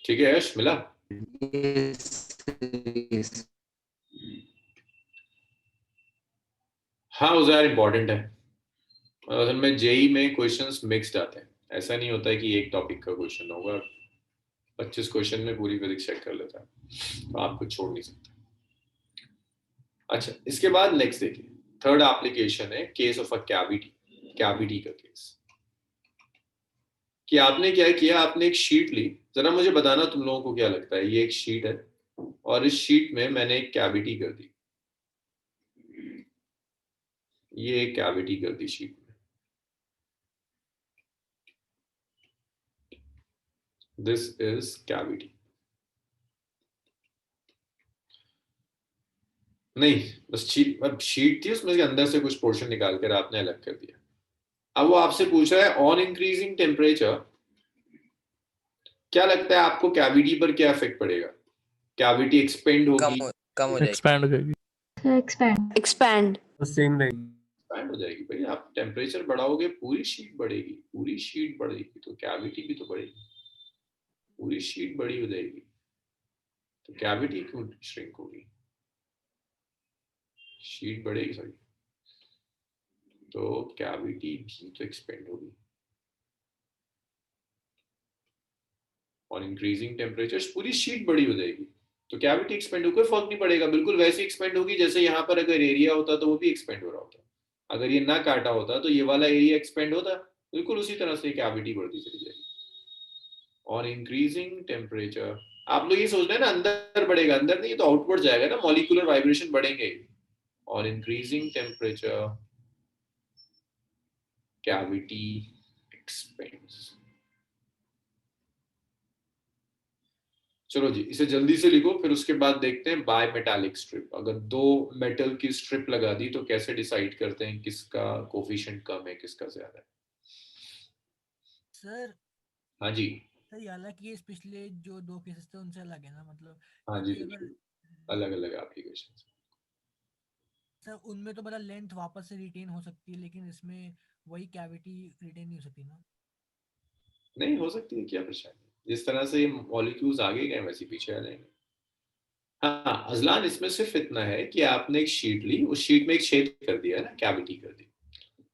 ठीक है यश, मिला? हाँ उज़ैर, इम्पोर्टेंट है, असल में जेई में क्वेश्चंस मिक्स्ड आते हैं, ऐसा नहीं होता है कि एक टॉपिक का क्वेश्चन होगा, 25 क्वेश्चन में पूरी फिजिक्स चेक कर लेता है, तो आप कुछ छोड़ नहीं सकते। अच्छा, इसके बाद नेक्स्ट देखिए, थर्ड एप्लीकेशन है केस ऑफ अ कैविटी का केस। कि आपने क्या किया, आपने एक शीट ली, जरा मुझे बताना तुम लोगों को क्या लगता है, ये एक शीट है और इस शीट में मैंने एक कैविटी कर दी, ये एक कैविटी कर दी शीट में, दिस इज कैविटी। नहीं, बस शीट थी, उसमें से अंदर से कुछ पोर्शन निकाल कर आपने अलग कर दिया। अब वो आपसे पूछ रहा है ऑन इंक्रीजिंग टेम्परेचर क्या लगता है आपको कैविटी पर क्या इफेक्ट पड़ेगा? कैविटी एक्सपेंड होगी, कम हो जाएगी। एक्सपैंड हो जाएगी। एक्सपैंड तो सेम रहेगी। एक्सपेंड हो जाएगी भाई। आप टेम्परेचर बढ़ाओगे पूरी शीट बढ़ेगी, पूरी शीट बढ़ेगी तो कैविटी भी तो बढ़ेगी, पूरी शीट बड़ी हो जाएगी तो कैविटी क्यों श्रिंक होगी? शीट बढ़ेगी सॉरी, तो कैविटी भी तो एक्सपेंड होगी। और इंक्रीजिंग टेम्परेचर पूरी शीट बड़ी हो जाएगी तो कैविटी एक्सपेंड होकर फर्क नहीं पड़ेगा, बिल्कुल वैसे एक्सपेंड होगी जैसे यहाँ पर अगर एरिया होता तो वो भी एक्सपेंड हो रहा होता। अगर ये ना काटा होता तो ये वाला एरिया एक्सपेंड होता, बिल्कुल उसी तरह से कैविटी बढ़ती चली जाएगी। और इंक्रीजिंग टेम्परेचर आप लोग ये सोच रहे हैं ना अंदर बढ़ेगा, अंदर नहीं तो आउटवर्ड जाएगा ना, मॉलिक्यूलर वाइब्रेशन बढ़ेंगे। और इंक्रीजिंग टेम्परेचर कैविटी एक्सपेंड्स। चलो जी, इसे जल्दी से लिखो, फिर उसके बाद देखते हैं बाय मेटालिक स्ट्रिप। अगर दो मेटल की स्ट्रिप लगा दी तो कैसे डिसाइड करते हैं किसका कोफिशिएंट कम है किसका ज्यादा है? सर हाँ जी, सर हालांकि ये पिछले जो 2 केसेस थे उनसे अलग है ना, मतलब हाँ जी, क्योंकि अगर अलग अलग एप्लीकेशन। सर उनमें तो मतलब लेंथ वापस से रिटेन हो सकती है, लेकिन इसमें वही कैविटी रिटेन नहीं हो सकती ना। नहीं हो सकती है, क्या परेशानी, जिस तरह से मॉलिक्यूल्स आगे गए वैसे पीछे आ जाएंगे। हाँ अजलान, इसमें सिर्फ इतना है कि आपने एक शीट ली, उस शीट में एक छेद कर दिया है ना, कैविटी कर दी।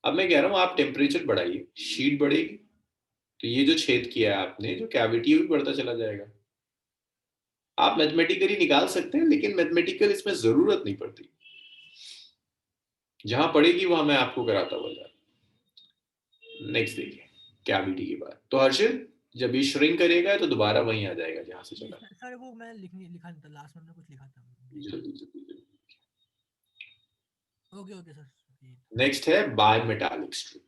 अब मैं कह रहा हूँ आप टेम्परेचर बढ़ाइए, शीट बढ़ेगी तो ये जो छेद किया है आपने, जो कैविटी है, वो भी बढ़ता चला जाएगा। आप मैथमेटिकली निकाल सकते हैं लेकिन मैथमेटिकल इसमें जरूरत नहीं पड़ती, जहां पड़ेगी वहां मैं आपको कराता हुआ जा। नेक्स्ट देखिए कैविटी के बाद, तो हर्षित जब ये श्रिंक करेगा तो दोबारा वहीं आ जाएगा जहां से चला। सर वो मैं लिखा नहीं था, लास्ट में कुछ लिखा था। जल्दी जल्दी जल्दी। Okay okay sir. नेक्स्ट है बाय मेटालिक स्ट्रिप।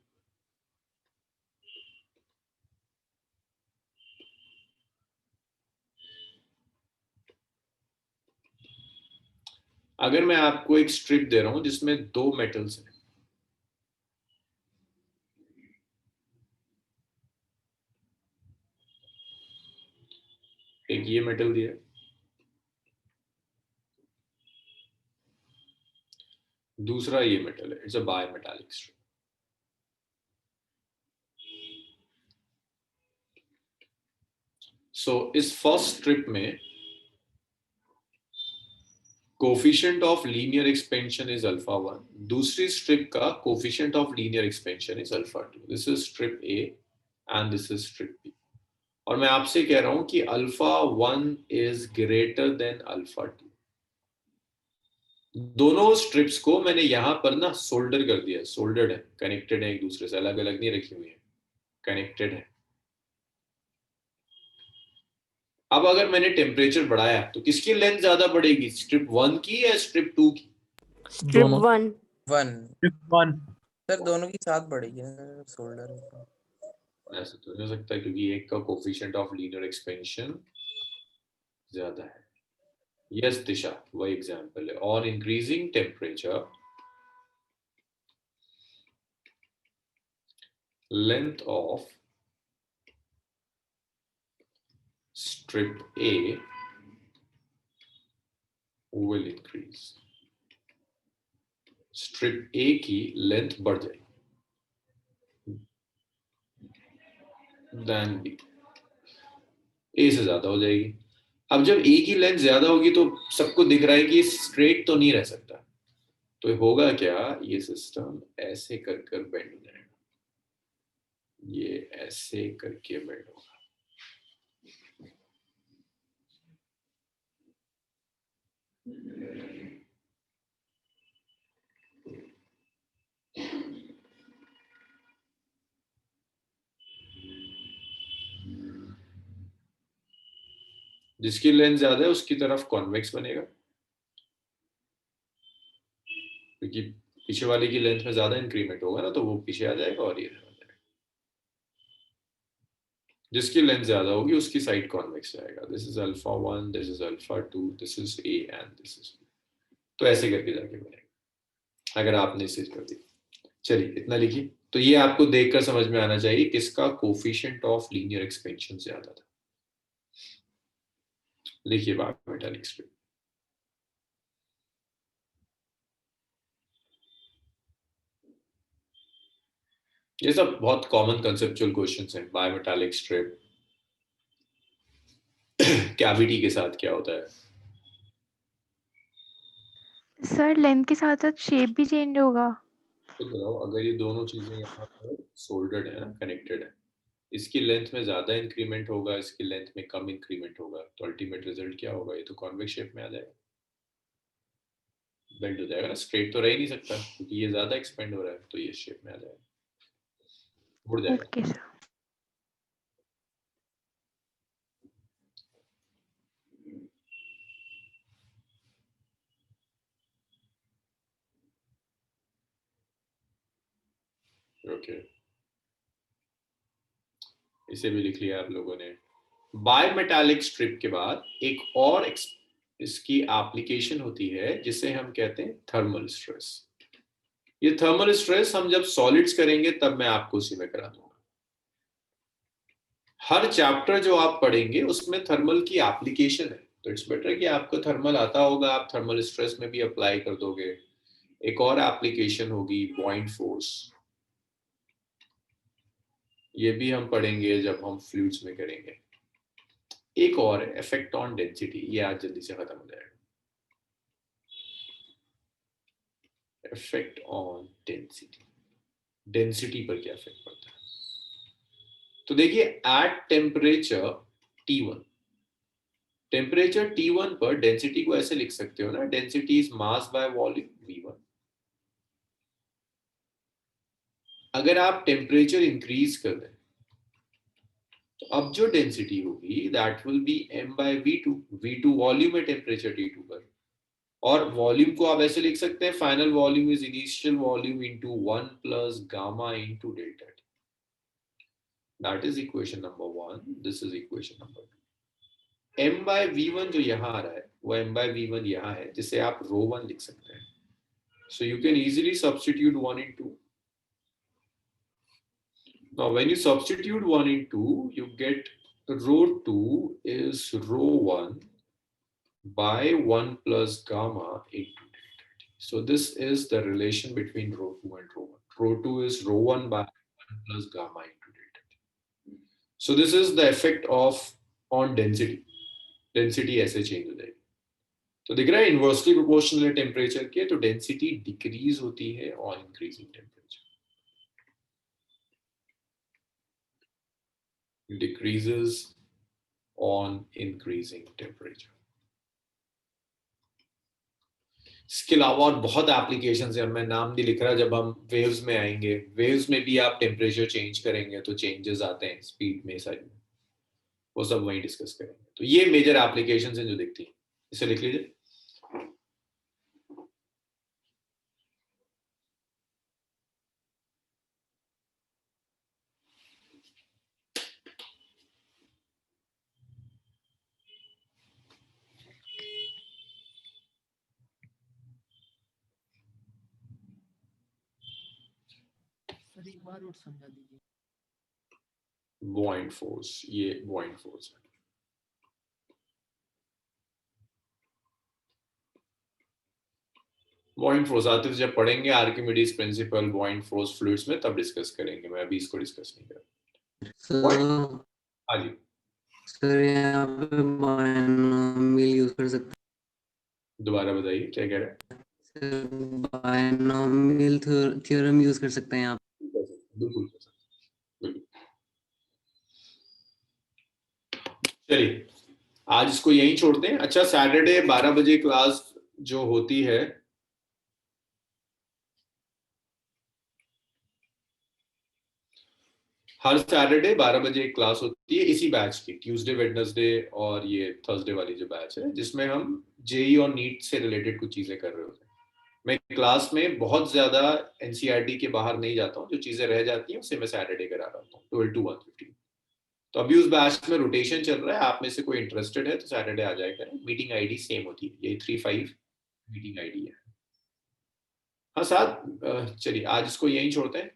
अगर मैं आपको एक स्ट्रिप दे रहा हूं जिसमें 2 मेटल्स हैं, एक ये मेटल दिया, दूसरा ये मेटल है, it's a bimetallic strip. So इस फर्स्ट स्ट्रिप में coefficient of linear expansion is alpha 1, दूसरी स्ट्रिप का coefficient of linear expansion is alpha 2। This is strip A and this is strip B. और मैं आपसे कह रहा हूं कि alpha 1 is greater than alpha 2। दोनों स्ट्रिप्स को मैंने यहां पर ना सोल्डर कर दिया, सोल्डर्ड है, कनेक्टेड है एक दूसरे से, अलग अलग नहीं रखी हुई है, कनेक्टेड है। अब अगर मैंने टेम्परेचर बढ़ाया तो किसकी लेंथ ज्यादा बढ़ेगी, स्ट्रिप 1 की या स्ट्रिप 2 की? स्ट्रिप दोनों। 1 1 सर दोनों की साथ बढ़ेगी ना शोल्डर। ऐसा तो नहीं हो सकता क्योंकि एक का कोफिशिएंट ऑफ लीनियर एक्सपेंशन ज्यादा है। यस दिशा, वही एग्जांपल है। On increasing temperature length of strip A will increase, strip A की लेंथ बढ़ जाएगी देन B, A से ज्यादा हो जाएगी। अब जब A की लेंथ ज्यादा होगी तो सबको दिख रहा है कि स्ट्रेट तो नहीं रह सकता, तो होगा क्या, ये सिस्टम ऐसे कर कर बेंड हो जाएगा, ये ऐसे करके बेंड होगा। जिसकी लेंथ ज्यादा है उसकी तरफ कॉन्वेक्स बनेगा, क्योंकि पीछे वाले की लेंथ में ज्यादा इंक्रीमेंट होगा ना, तो वो पीछे आ जाएगा और ये आ जाएगा। जिसकी लेंथ ज्यादा होगी उसकी साइड कॉन्वेक्स जाएगा। This is alpha 1, this is alpha 2, this is A and this is B. तो ऐसे करके जाके बनेगा अगर आपने इसे कर दी। चलिए इतना लिखिए। तो ये आपको देखकर समझ में आना चाहिए किसका कोफिशिएंट ऑफ लीनियर एक्सपेंशन ज्यादा था। लिखिए बायोमेटालिक स्ट्रिप। ये सब बहुत कॉमन कंसेप्चुअल क्वेश्चंस हैं। बायोमेटालिक स्ट्रिप, कैविटी के साथ क्या होता है? सर लेंथ के साथ साथ शेप भी चेंज होगा। तो बताओ, अगर ये दोनों चीजें यहाँ पर सोल्डर्ड है ना, कनेक्टेड है, इसकी लेंथ में ज्यादा इंक्रीमेंट होगा, इसकी लेंथ में कम इंक्रीमेंट होगा, तो अल्टीमेट रिजल्ट क्या होगा? ये तो कॉन्वेक्स शेप में आ जाएगा, बेंड हो जाएगा ना, स्ट्रेट तो रह ही नहीं सकता क्योंकि ये ज्यादा एक्सपेंड हो रहा है, तो ये शेप में आ जाएगा, मुड़ जाएगा। Okay sir. ओके, इसे भी लिख लिया आप लोगों ने। बायोमेटालिक स्ट्रिप के बाद एक और इसकी एप्लीकेशन होती है जिसे हम कहते हैं थर्मल स्ट्रेस। ये थर्मल स्ट्रेस हम जब सॉलिड्स करेंगे तब मैं आपको उसी में करा दूंगा। हर चैप्टर जो आप पढ़ेंगे उसमें थर्मल की एप्लीकेशन है, तो इट्स बेटर कि आपको थर्मल आता होगा, आप थर्मल स्ट्रेस में भी अप्लाई कर दोगे। एक और एप्लीकेशन होगी बॉइंड फोर्स, ये भी हम पढ़ेंगे जब हम फ्लूइड्स में करेंगे। एक और है इफेक्ट ऑन डेंसिटी, ये आज जल्दी से खत्म हो जाएगा। इफेक्ट ऑन डेंसिटी, डेंसिटी पर क्या इफेक्ट पड़ता है? तो देखिए, at temperature T1, temperature T1 पर डेंसिटी को ऐसे लिख सकते हो ना, density is mass by volume V1। अगर आप टेम्परेचर इंक्रीज कर दें तो अब जो डेंसिटी होगी that will be m by V2। V2 volume है टेम्परेचर T2 पर, और वॉल्यूम को आप ऐसे लिख सकते हैं, final volume is initial volume into 1 plus gamma into delta T। That is equation number 1, this is equation number 2। m by V1 जो यहाँ आ रहा है वो m by V1 यहाँ है, जिसे आप ρ1 लिख सकते हैं। So you can easily substitute 1 in 2. Now when you substitute 1 in 2, you get ρ2 is ρ1 by 1 plus gamma into delta T. So this is the relation between ρ2 and ρ1. ρ2 is ρ1 by 1 plus gamma into delta T. So this is the effect of on density. Density ऐसे change हो जाएगी। तो दिख रहा है inversely proportional है temperature के, तो डेंसिटी डिक्रीज होती है on increasing temperature, decreases on increasing temperature. इसके अलावा और बहुत एप्लीकेशंस है, मैं नाम नहीं लिख रहा। जब हम वेव्स में आएंगे, वेव्स में भी आप टेम्परेचर चेंज करेंगे तो चेंजेस आते हैं स्पीड में, साइड में, वो सब वहीं डिस्कस करेंगे। तो ये मेजर एप्लीकेशंस हैं जो दिखती हैं, इसे लिख लीजिए। सर एक बार और समझा दीजिए। बॉइंड फोर्स, ये बॉइंड फोर्स है। बॉइंड फोर्स आते जब पढ़ेंगे आर्किमिडीज प्रिंसिपल, बॉइंड फोर्स फ्लूइड्स में, तब डिस्कस करेंगे। मैं अभी इसको डिस्कस नहीं कर रहा। हाँ जी सर, यहाँ पे बायनॉमियल यूज कर सकते हैं। दोबारा बताइए क्या कह रहे हैं? सर, बायनॉमियल थ्योरम यूज कर सकते हैं आप। बिल्कुल। चलिए आज इसको यहीं छोड़ते हैं। अच्छा, सैटरडे 12 बजे क्लास जो होती है, हर सैटरडे 12 बजे एक क्लास होती है इसी बैच की, ट्यूसडे वेडनेसडे और ये थर्सडे वाली जो बैच है, जिसमें हम जेई और नीट से रिलेटेड कुछ चीजें कर रहे होते हैं। मैं क्लास में बहुत ज्यादा एनसीईआरटी के बाहर नहीं जाता हूँ, जो चीजें रह जाती हैं उसे मैं सैटरडे करा रहा हूँ 12 to 1:15। तो अभी उस बैच में रोटेशन चल रहा है, आप में से कोई इंटरेस्टेड है तो सैटरडे आ जाए करें। मीटिंग आईडी सेम होती है, ये 35 मीटिंग आईडी है। हाँ साथ चलिए आज इसको यहीं छोड़ते हैं।